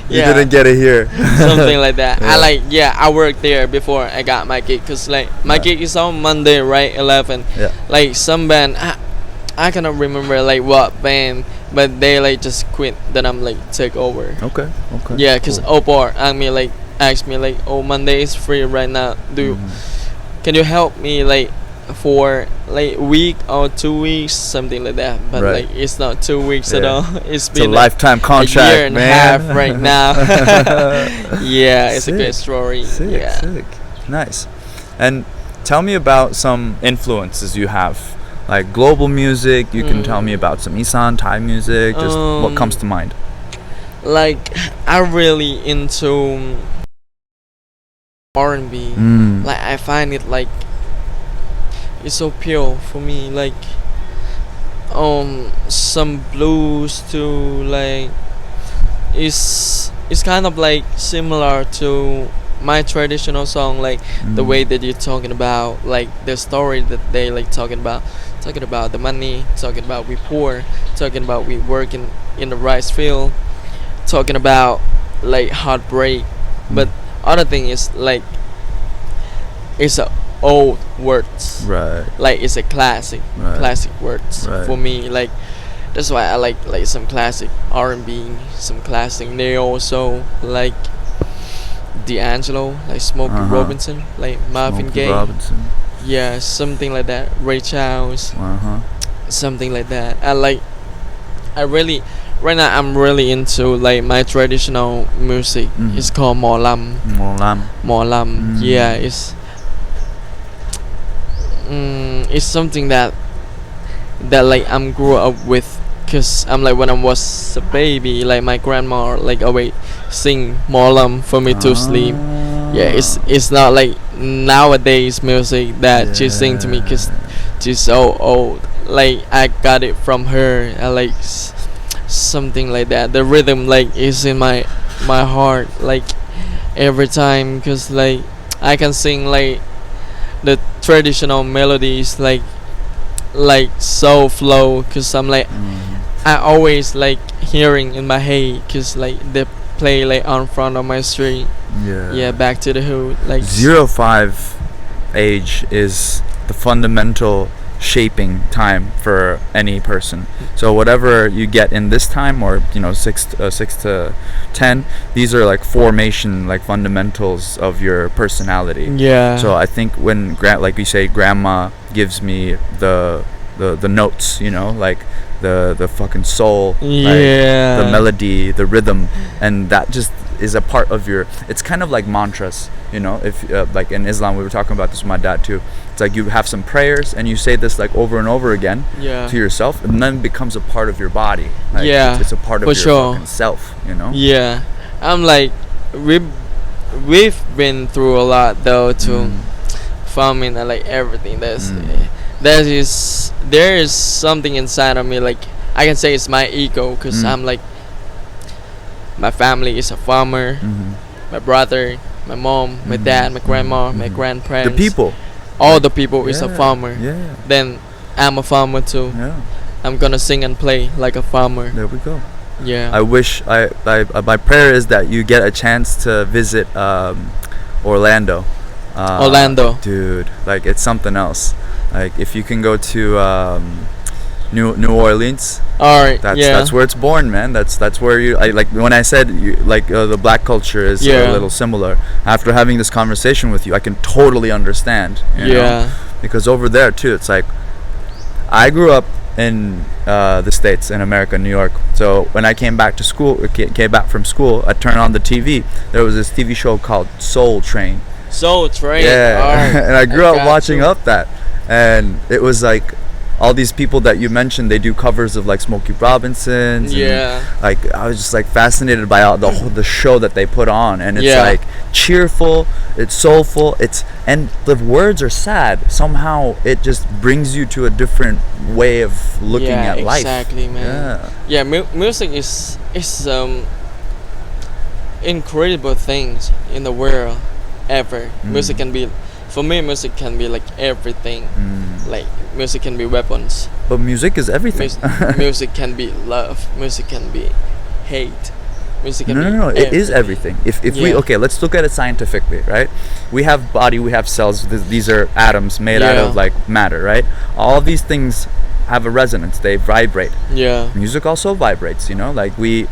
You didn't get it here. Something like that. I worked there before I got my gig, cause like my gig is on Monday, right? 11. Yeah. Like some band, I cannot remember like what band, but they like just quit. Then I'm like take over. Okay. Yeah, cause Opar asked me like, oh, Monday is free right now. Can you help me like for like a week or 2 weeks, something like that? But like it's not 2 weeks at all. It's been a lifetime contract, a year and a half right now. Yeah, it's a great story. Sick. Nice. And tell me about some influences you have, like global music. You can tell me about some Isaan Thai music. Just what comes to mind. Like I'm really into R&B. Like I find it like it's so pure for me. Like some blues too. Like it's kind of like similar to my traditional song. Like the way that you're talking about, like the story that they like talking about the money, talking about we poor, talking about we working in the rice field, talking about like heartbreak. But other thing is like it's a old words, Right. like it's a classic words for me. Like that's why I like some classic R&B, some classic neo soul, like D'Angelo, like Smokey Robinson, like Marvin Gaye. Yeah, something like that. Ray Charles, something like that. Right now I'm really into like my traditional music. It's called Molam. Yeah, it's something that like I'm grew up with, cause I'm like when I was a baby, like my grandma like always sing Molam for me to sleep. Yeah, it's not like nowadays music that she sing to me, cause she's so old. Like I got it from her. I like something like that. The rhythm like is in my heart like every time, cause like I can sing like the traditional melodies like so flow, cause I'm like I always like hearing in my head, cause like they play like on front of my street. Yeah, back to the hood. Like 0-5 age is the fundamental shaping time for any person. So whatever you get in this time, or 6 to 10, these are like formation, like fundamentals of your personality. Yeah. So I think when like you say, grandma gives me the notes, like the fucking soul, like the melody, the rhythm, and that just is a part of your. It's kind of like mantras, if like in Islam, we were talking about this with my dad too. It's like you have some prayers and you say this like over and over again to yourself, and then it becomes a part of your body. Like, it's a part of your fucking self. Yeah, I'm like we've been through a lot though to farming and like everything. There is something inside of me, like I can say it's my ego, because I'm like, my family is a farmer. My brother, my mom, my dad, my grandma, my grandparents, all the people is a farmer. Then I'm a farmer too. I'm gonna sing and play like a farmer. There we go. Yeah, I wish my prayer is that you get a chance to visit Orlando. Orlando, dude, like it's something else. Like if you can go to New Orleans. All right. That's where it's born, man. That's where like when I said the black culture is a little similar. After having this conversation with you, I can totally understand. You know? Because over there too, it's like I grew up in the States, in America, New York. So when I came back to school, came back from school, I turned on the TV. There was this TV show called Soul Train. Soul Train. Yeah, right. And I grew up watching up that, and it was like all these people that you mentioned. They do covers of like Smokey Robinson's. Yeah. And, like I was just like fascinated by all the show that they put on, and it's like cheerful, it's soulful, and the words are sad. Somehow it just brings you to a different way of looking at life. Exactly, man. Yeah, music is incredible things in the world ever. Music can be, for me, music can be like everything. Like music can be weapons. But music is everything. Music can be love. Music can be hate. Music can be no. It is everything. If we let's look at it scientifically, right? We have body, we have cells. These are atoms made out of like matter, right? All of these things have a resonance. They vibrate. Yeah. Music also vibrates. You know, like the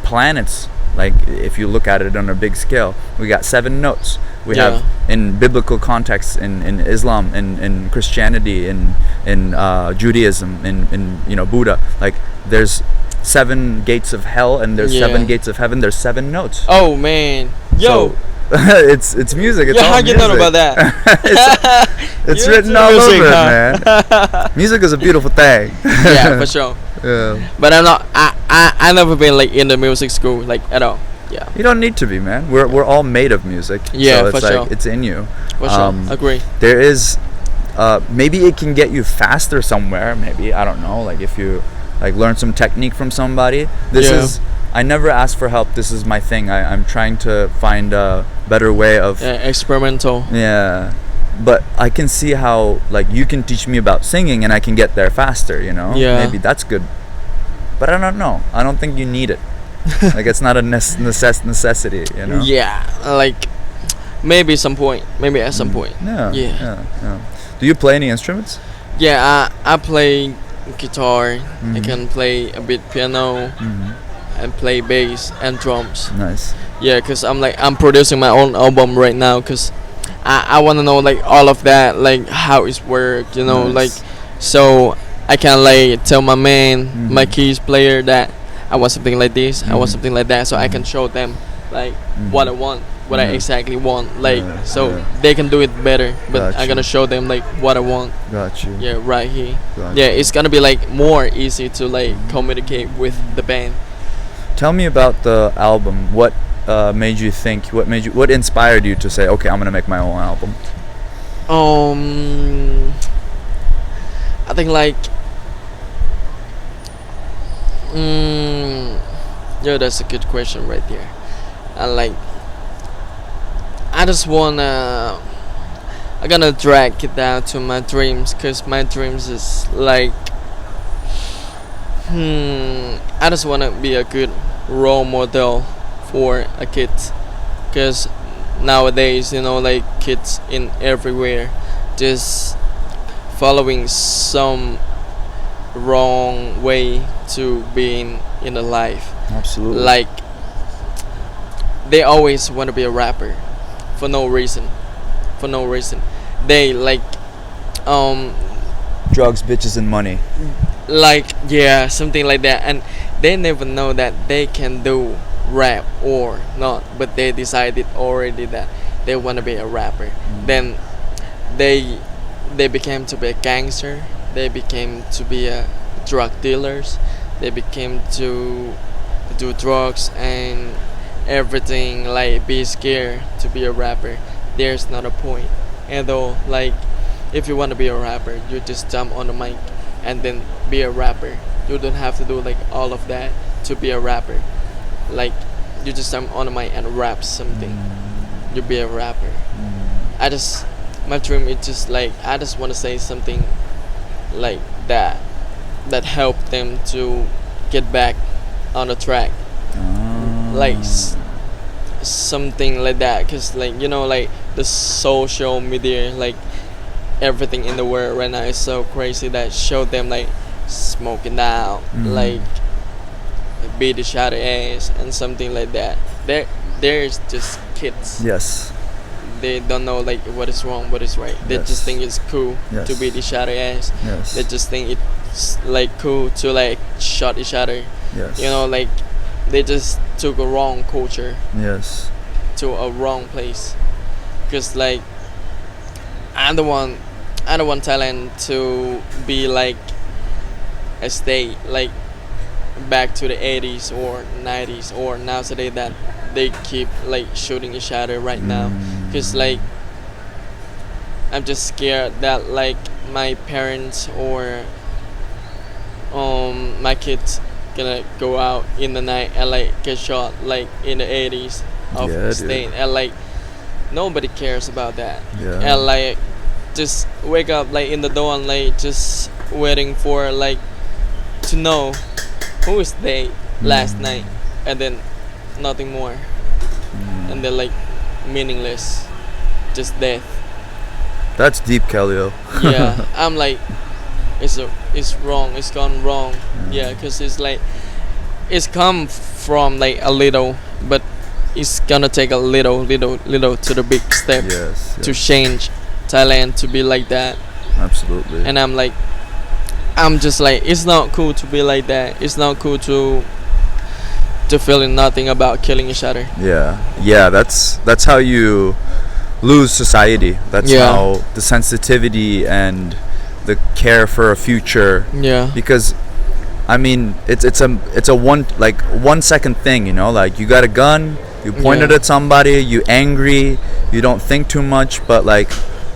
planets. Like if you look at it on a big scale, we got 7 notes. We have in biblical context, in Islam, in Christianity, in Judaism, in Buddha. Like there's 7 gates of hell and there's 7 gates of heaven. There's 7 notes. Oh man, yo. So, it's music. It's all how you music. know about that? it's written all over it, man. Music is a beautiful thing. Yeah, for sure. Yeah. But I'm not. I never been like in the music school like at all. Yeah. You don't need to be, man. We're all made of music. Yeah, so it's for like sure. it's in you. For sure. Agree. There is, maybe it can get you faster somewhere. Maybe, I don't know. Like if you like learn some technique from somebody. This is. I never ask for help. This is my thing. I'm trying to find a better way of experimental. Yeah. But I can see how like you can teach me about singing and I can get there faster, you know? Yeah. Maybe that's good. But I don't know. I don't think you need it. Like it's not a necessity, you know? Yeah, like maybe some point. Maybe at some point. Yeah. Do you play any instruments? Yeah, I play guitar. I can play a bit piano and play bass and drums. Nice. Yeah, cause I'm producing my own album right now. Cause I wanna know like all of that, like how it's worked, you know, like so I can like tell my man, my keys player that I want something like this, I want something like that, so I can show them like what I want, what I exactly want, like so they can do it better. But I'm gonna show them like what I want. Got you. Yeah, right here. Yeah, it's gonna be like more easy to like communicate with the band. Tell me about the album. What made you think? What inspired you to say, okay, I'm gonna make my own album? I think like that's a good question right there. I just wanna I'm gonna drag it down to my dreams, cause my dreams is like I just wanna be a good role model for a kid, cause nowadays, you know, like kids in everywhere just following some wrong way to being in a life. Absolutely. Like they always want to be a rapper for no reason. They like drugs, bitches, and money. Like something like that, and they never know that they can do rap or not, but they decided already that they want to be a rapper. Then they became to be a gangster, they became to be a drug dealers, they became to do drugs and everything, like be scared to be a rapper. There's not a point. And though, like if you want to be a rapper, you just jump on the mic and then be a rapper. You don't have to do like all of that to be a rapper. Like you just jump on the mic and rap something, you be a rapper. My dream is just like I just want to say something like that help them to get back on the track. Like something like that, cause like you know, like the social media, like everything in the world right now is so crazy that show them like smoking out, like beat each other ass and something like that. There's just kids. Yes. They don't know like what is wrong, what is right. They Yes. just think it's cool Yes. to beat each other ass. Yes. They just think it's like cool to like shot each other. Yes. You know, like they just took a wrong culture Yes. to a wrong place. Cause like I don't want Thailand to be like a state like back to the 80s or 90s or nowadays that they keep like shooting each other right now. Cause like I'm just scared that like my parents or my kids gonna go out in the night and like get shot like in the 80s of Yeah, dude. state, and like nobody cares about that. Yeah. And like just wake up like in the dawn, like just waiting for like to know who is they last night, and then nothing more, and then like meaningless, just death. That's deep, Kalio. Yeah, I'm like it's wrong, it's gone wrong. Yeah, because it's like it's come from like a little, but it's gonna take a little to the big step Yes. to change Thailand to be like that. Absolutely. And I'm just like, it's not cool to be like that. It's not cool to feeling nothing about killing each other. Yeah, that's how you lose society. That's Yeah. how the sensitivity and the care for a future. Yeah. Because I mean, it's a 1 second thing, you know, like you got a gun, you point it Yeah. at somebody, you angry, you don't think too much, but like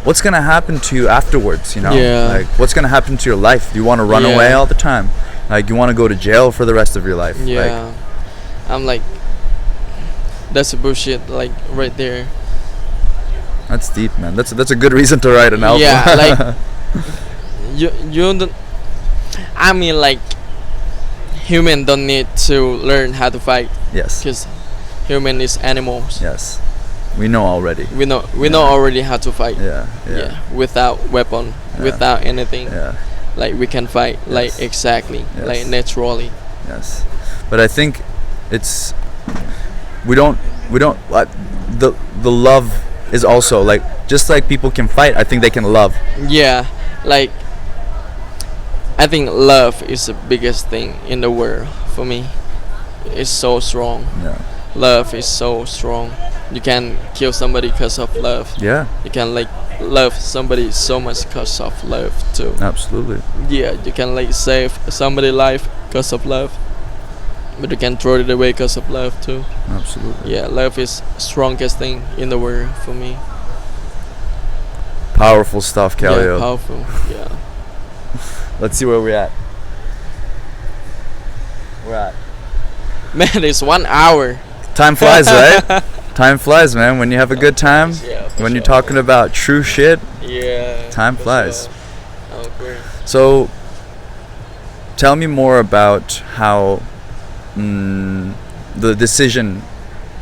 what's gonna happen to you afterwards, you know? Yeah. Like what's gonna happen to your life? Do you want to run Yeah. away all the time? Like you want to go to jail for the rest of your life? Yeah. Like, I'm like, that's a bullshit, like right there. that's deep, man. That's a good reason to write an album. Yeah, like you don't. I mean, like human don't need to learn how to fight, yes. because human is animals. Yes. We know already. We know already how to fight. Yeah. Without weapon, Yeah. without anything. Yeah. Like we can fight like Yes. exactly, Yes. like naturally. Yes. But I think it's we don't the love is also like just like people can fight, I think they can love. Yeah, like I think love is the biggest thing in the world for me. It's so strong. Yeah. Love is so strong. You can kill somebody because of love. Yeah. You can like love somebody so much because of love too. Absolutely. Yeah, you can like save somebody's life because of love, but you can throw it away because of love too. Absolutely. Yeah, love is strongest thing in the world for me. Powerful stuff, Kalio. Yeah, powerful. Yeah. Let's see where we're at. We're at. Man, it's 1 hour. Time flies, right? Time flies, man. When you have a good time, Yeah, for when you're sure. talking about true shit, Yeah. time for flies. sure. Okay. So, tell me more about how the decision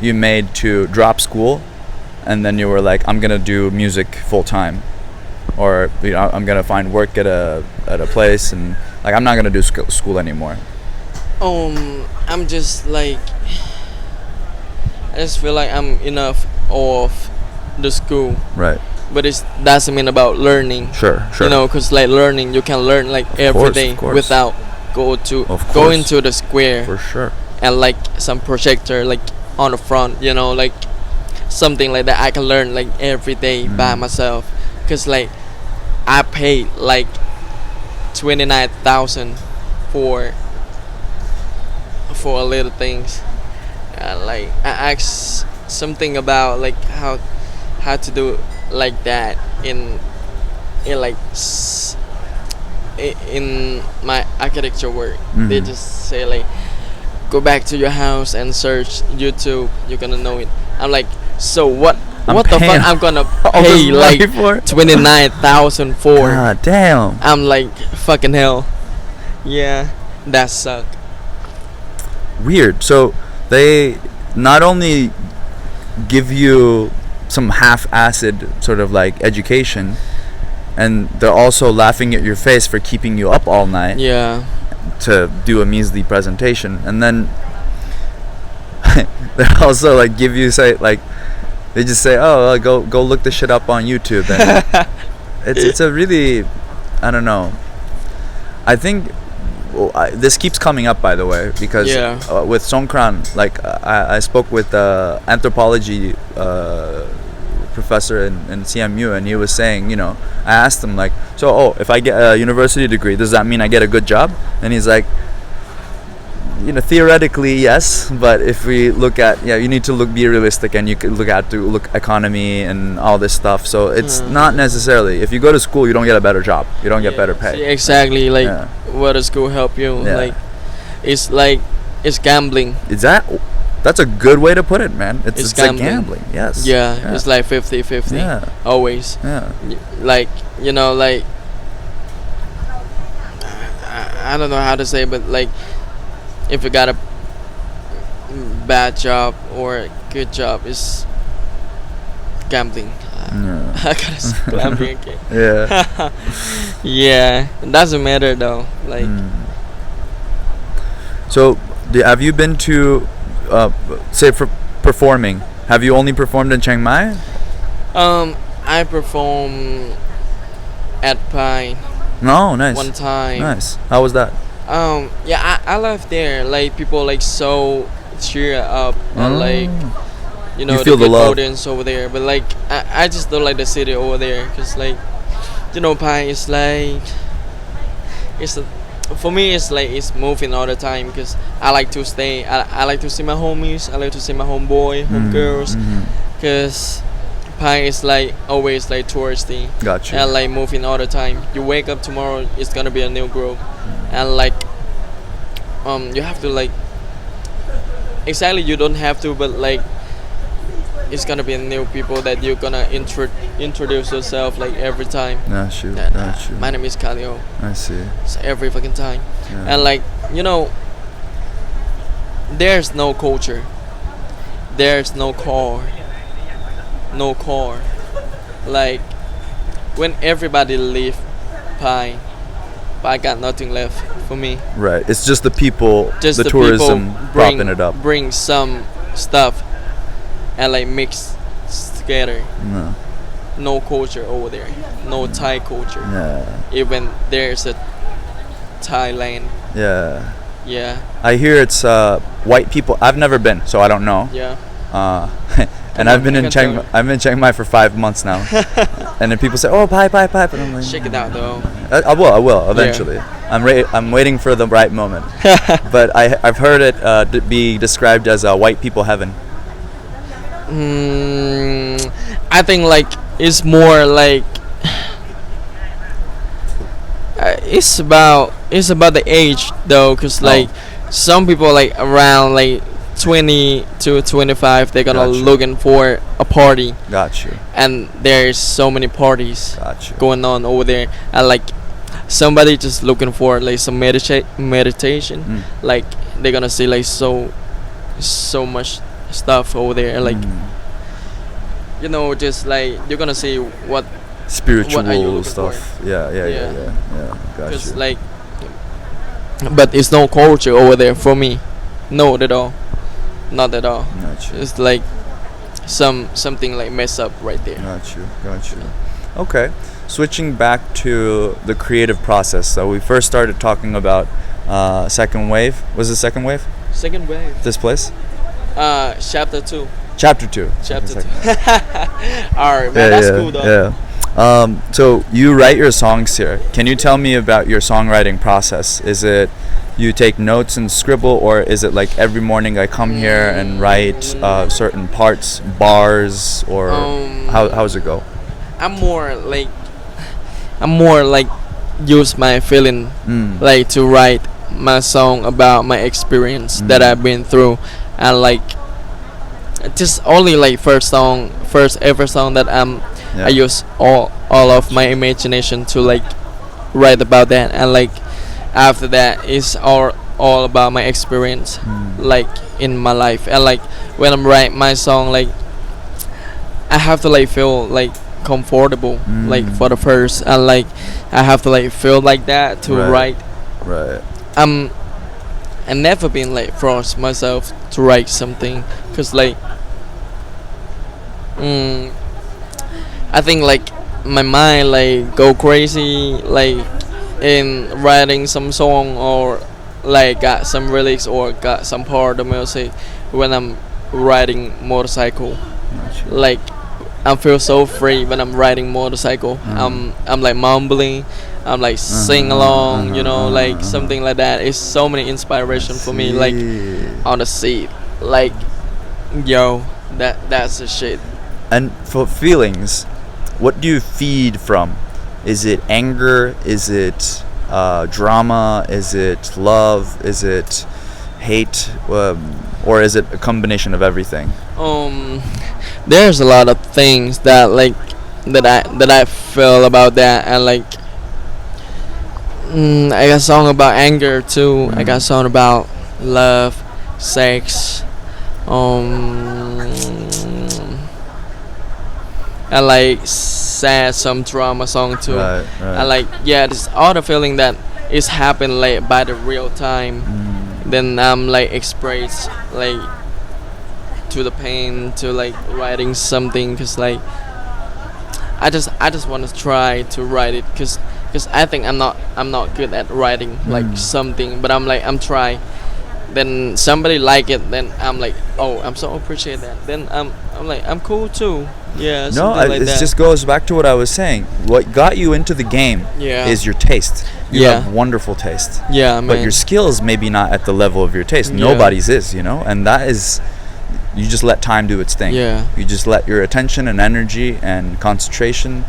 you made to drop school, and then you were like, I'm gonna do music full time, or you know, I'm gonna find work at a place, and like I'm not gonna do school anymore. I'm just like, I just feel like I'm enough of the school, Right. but it doesn't mean about learning. Sure. You know, cause like learning, you can learn like every day of course. without Of going course. to the square For sure. and like some projector like on the front. You know, like something like that. I can learn like every day by myself, cause like I paid like 29,000 for a little things. Like I asked something about like how to do like that in like in my architecture work. They just say like, go back to your house and search YouTube, you're gonna know it. I'm like, so what the fuck I'm gonna all this pay like money for? 29,000 for? God damn. I'm like, fucking hell. Yeah, that suck. Weird. So they not only give you some half-assed sort of like education, and they're also laughing at your face for keeping you up all night Yeah. to do a measly presentation, and then they also like give you say like they just say, oh, go look the shit up on YouTube, and it's a really, I don't know. I think this keeps coming up, by the way, because Yeah. with Songkran, like I spoke with anthropology professor in CMU, and he was saying, you know, I asked him like, so if I get a university degree, does that mean I get a good job? And he's like, you know, theoretically yes, but if we look at, you need to be realistic, and you can look economy and all this stuff. So it's not necessarily, if you go to school, you don't get a better job, you don't get better pay. See, exactly, like what does school help you? Yeah. Like it's gambling. That's a good way to put it, man. It's like gambling. Yes. Yeah, it's like 50-50. Yeah. Always. Yeah. Like, you know, like I don't know how to say, but like if you got a bad job or a good job, it's gambling. I gotta say gambling again. Yeah. Yeah, it doesn't matter though. Like, so have you been to say for performing, have you only performed in Chiang Mai? I perform at Pine No, nice. one time. Nice. How was that? Yeah, I love there. Like people like so cheer up and like, you know, You feel the good love. audience over there. But like I just don't like the city over there, cause like, you know, Pine is like for me it's like it's moving all the time, cause I like to stay. I like to see my homies. I like to see my homeboy, homegirls, cause Pine is like always like touristy. Got you. And like moving all the time. You wake up tomorrow, it's gonna be a new group, and like you have to like, exactly, you don't have to, but like it's gonna be new people that you're gonna introduce yourself like every time. Got you. That, Got you. my name is Kalio. I see. It's every fucking time. Yeah. And like, you know, there's no culture, there's no core. Like when everybody leave Pine, I got nothing left for me. Right. It's just the people, Just the the tourism people propping it up. bring some stuff and like mix together. No. No culture over there, no Thai culture. Yeah. Even there's a Thailand. Yeah. Yeah, I hear it's white people. I've never been, so I don't know. yeah. And Come I've on, been you in can Chiang. tell me. I've been in Chiang Mai for 5 months now, and then people say, "Oh, pipe," and I'm like, Check it out though. I will eventually. I'm waiting for the right moment. But I've heard it be described as a white people heaven. I think like it's more like it's about the age though, cause like some people like around like 20 to 25, they're gonna Gotcha. looking for a party, Got you. and there's so many parties Got you. going on over there, and like somebody just looking for like some meditation, like they're gonna see like so much stuff over there, and like you know, just like you're gonna see what Spiritual are you looking stuff. Yeah. Got because you. like, but it's no culture over there for me, not at all. Got you. It's like something like mess up right there. Got you. Okay. Switching back to the creative process. So we first started talking about second wave. Was it second wave? Second wave. This place? Chapter 2. Chapter 2. Chapter 2. Alright, man, that's cool though. Yeah. So you write your songs here. Can you tell me about your songwriting process? Is it you take notes and scribble, or is it like every morning I come here and write certain parts, bars, or how's it go? I'm more like use my feeling like to write my song about my experience that I've been through, and like just only like first ever song that I use all of my imagination to like write about that, and like after that it's all about my experience like in my life, and like when I'm writing my song, like I have to like feel like comfortable like for the first, and like I have to like feel like that to Right. write. Right. I never been like forced myself to write something, cause like mm, I think like my mind like go crazy like in writing some song, or like got some lyrics or got some part of music when I'm riding motorcycle. Gotcha. Like I feel so free when I'm riding motorcycle. I'm like mumbling, I'm like sing along, you know, like something like that. It's so many inspiration for me, like on the seat, like yo, that's the shit. And for feelings, what do you feed from? Is it anger? Is it drama? Is it love? Is it hate? Or is it a combination of everything? There's a lot of things that like that I feel about that, and like I got song about anger too. I got song about love, sex, and like sad, some drama song too. Right. And like yeah, this all the feeling that is happening like by the real time. Then I'm like express like to the pain, to like writing something, cause like I just want to try to write it, cause I think I'm not good at writing like something, but I'm try. Then somebody like it, then I'm like, oh, I'm so appreciate that. Then I'm like, I'm cool too. Yeah. No, something like it that. just goes back to what I was saying. What got you into the game Yeah. is your taste. You Yeah. have wonderful taste. Yeah, man. But your skills maybe not at the level of your taste. Yeah. Nobody's is, you know? And that is, you just let time do its thing. Yeah. You just let your attention and energy and concentration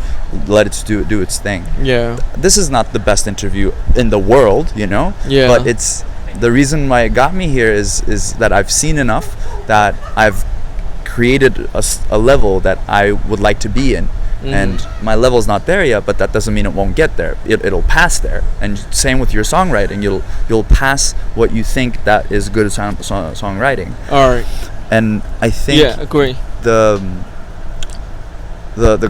let it do its thing. Yeah. This is not the best interview in the world, you know? Yeah. But it's the reason why it got me here is that I've seen enough that I've created a level that I would like to be in. And my level's not there yet, but that doesn't mean it won't get there. It'll pass there. And same with your songwriting. You'll pass what you think that is good songwriting. All right. And I think Yeah, agree. the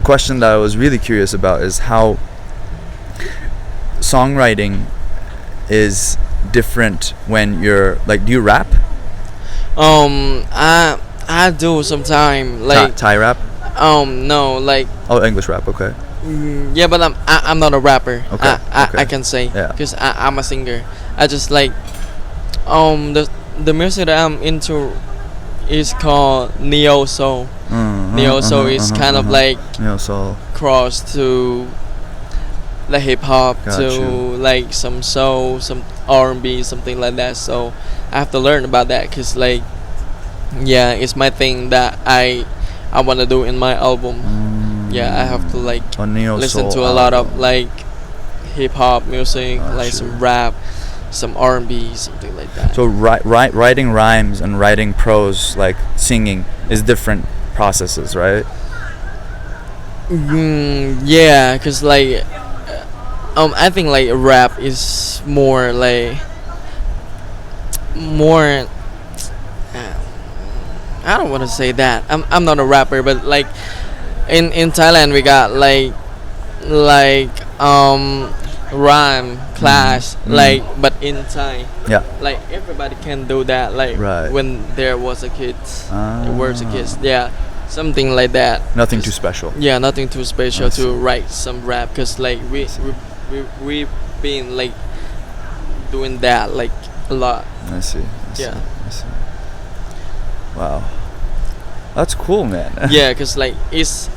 question that I was really curious about is how songwriting is different when you're like, do you rap? I do sometime like Thai rap? no, like Oh, English rap. Okay. yeah, but I'm not a rapper. Okay, okay. I can say, Yeah. because I'm a singer. I just like the music that I'm into is called neo soul. Neo soul is kind of like neo soul. cross to the hip hop, Got to you. like some soul, some R&B, something like that. So I have to learn about that, cause like yeah, it's my thing that I want to do in my album. Yeah, I have to like A neo listen soul to a lot of album. like hip hop music, Got like you. some rap, some R&B, something like that. So writing rhymes and writing prose, like singing, is different processes, right? Yeah, cause like I think like rap is more like more. I don't want to say that. I'm not a rapper, but like in Thailand we got like rhyme class, like but in Thai, Yeah. like everybody can do that, like Right. when there was a kid, Ah. there was a kid, yeah, something like that. Nothing too 'Cause- special. Yeah, nothing too special I see. to write some rap, because like we've been like doing that like a lot. I see. Yeah. I see. Wow. That's cool, man. Yeah, because like it's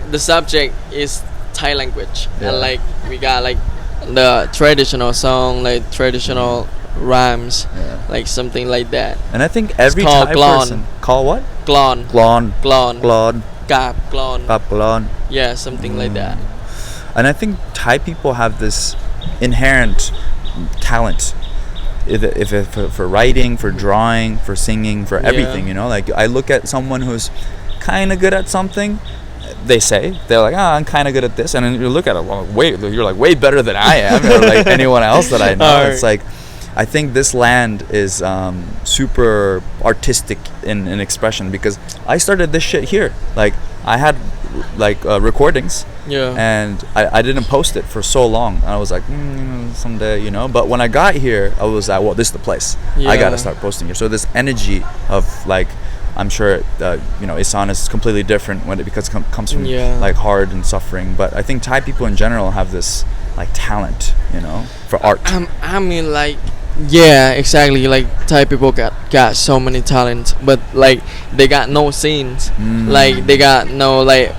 the subject is Thai language, Yeah. and like we got like the traditional song, like traditional rhymes, Yeah. like something like that. And I think every called Thai glon. person call what? Glon, Glon. glon, Glon. gap, glon. Glon. Yeah, something like that. And I think Thai people have this inherent talent, if for writing, for drawing, for singing, for Yeah. everything. You know, like I look at someone who's kind of good at something. They're like, I'm kind of good at this, and then you look at it, well, you're like way better than I am, or like anyone else that I know. Alright. It's like I think this land is super artistic in expression, because I started this shit here. Like I had like recordings, Yeah. and I didn't post it for so long. And I was like, someday, you know. But when I got here, I was like, well, this is the place. I gotta Yeah. start posting here. So this energy of like, I'm sure you know, Isaan is completely different when it because it comes from Yeah. like hard and suffering. But I think Thai people in general have this like talent, you know, for art. I mean, like, yeah, exactly. Like Thai people got so many talents, but like they got no scenes. Like they got no like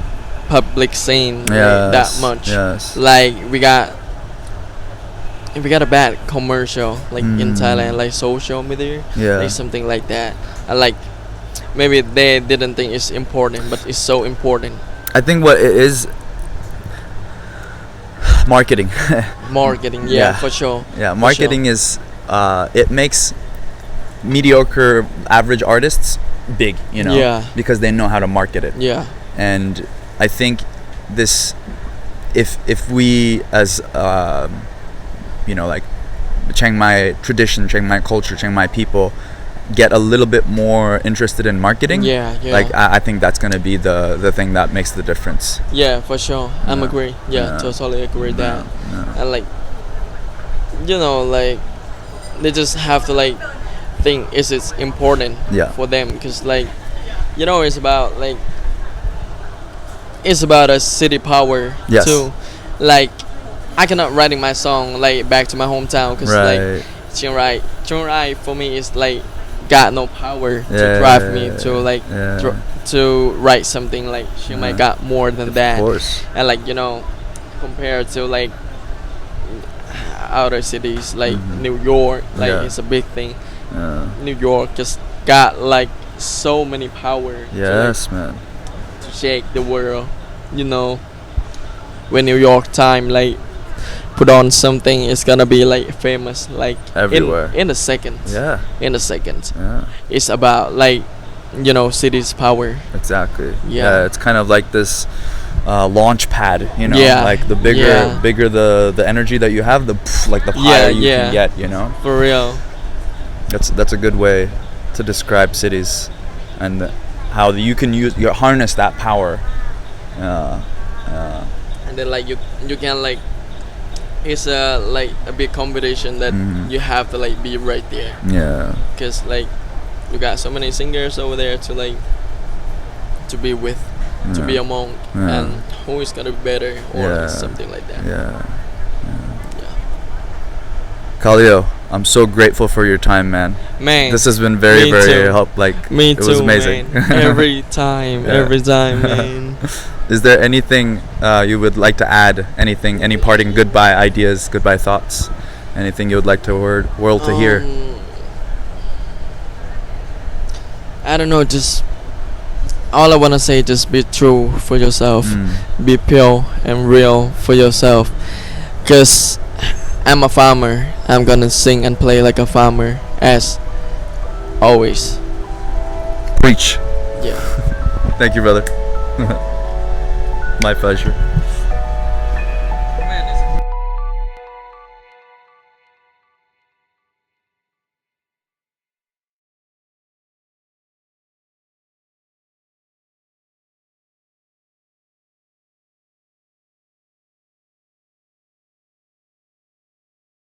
public scene like, that much. Yes. Like we got a bad commercial like in Thailand, like social media, Yeah. like something like that. And like maybe they didn't think it's important, but it's so important. I think what it is, marketing. Marketing, yeah, Yeah. for sure. Yeah, For marketing is it makes mediocre average artists big, you know, Yeah. because they know how to market it. Yeah, And I think this, if we as you know, like Chiang Mai tradition, Chiang Mai culture, Chiang Mai people get a little bit more interested in marketing, yeah, yeah. like I think that's gonna be the thing that makes the difference. Yeah, for sure. I'm Yeah. agree. Yeah, Yeah. totally agree that. Yeah. And like, you know, like they just have to like think is it important Yeah. for them, because like, you know, it's about like it's about a city power Yes. too. Like I cannot writing my song like back to my hometown, because like Right. Chiang Rai for me is like got no power to Yeah, drive me to like yeah. to write something. Like Chiang Mai Yeah. got more than that. Of course. And like, you know, compared to like outer cities like New York, like Yeah. it's a big thing. Yeah. New York just got like so many power Yes, man. to shake the world, you know. When New York Time like put on something, it's gonna be like famous like Everywhere. in a second. Yeah. In a second. Yeah. It's about like, you know, cities power. Exactly. Yeah. It's kind of like this launch pad, you know. Yeah. Like the bigger the energy that you have, the like the higher you can get, you know. For real. That's a good way to describe cities, and how you can harness that power. And then like you can like, it's a like a big competition that you have to like be right there, Yeah. because like you got so many singers over there to like to be with, to be among, Yeah. and who is gonna be better or Yeah. something like that. Yeah. Yeah. Kalio, I'm so grateful for your time, man. Man, This has been very, me very too. like me it too, was amazing. man. Every time, man. Is there anything you would like to add? Anything? Any parting goodbye ideas? Goodbye thoughts? Anything you would like to world to hear? I don't know. Just all I wanna say, just be true for yourself. Be pure and real for yourself. Cause I'm a farmer. I'm gonna sing and play like a farmer as always. Preach. Yeah. Thank you, brother. My pleasure.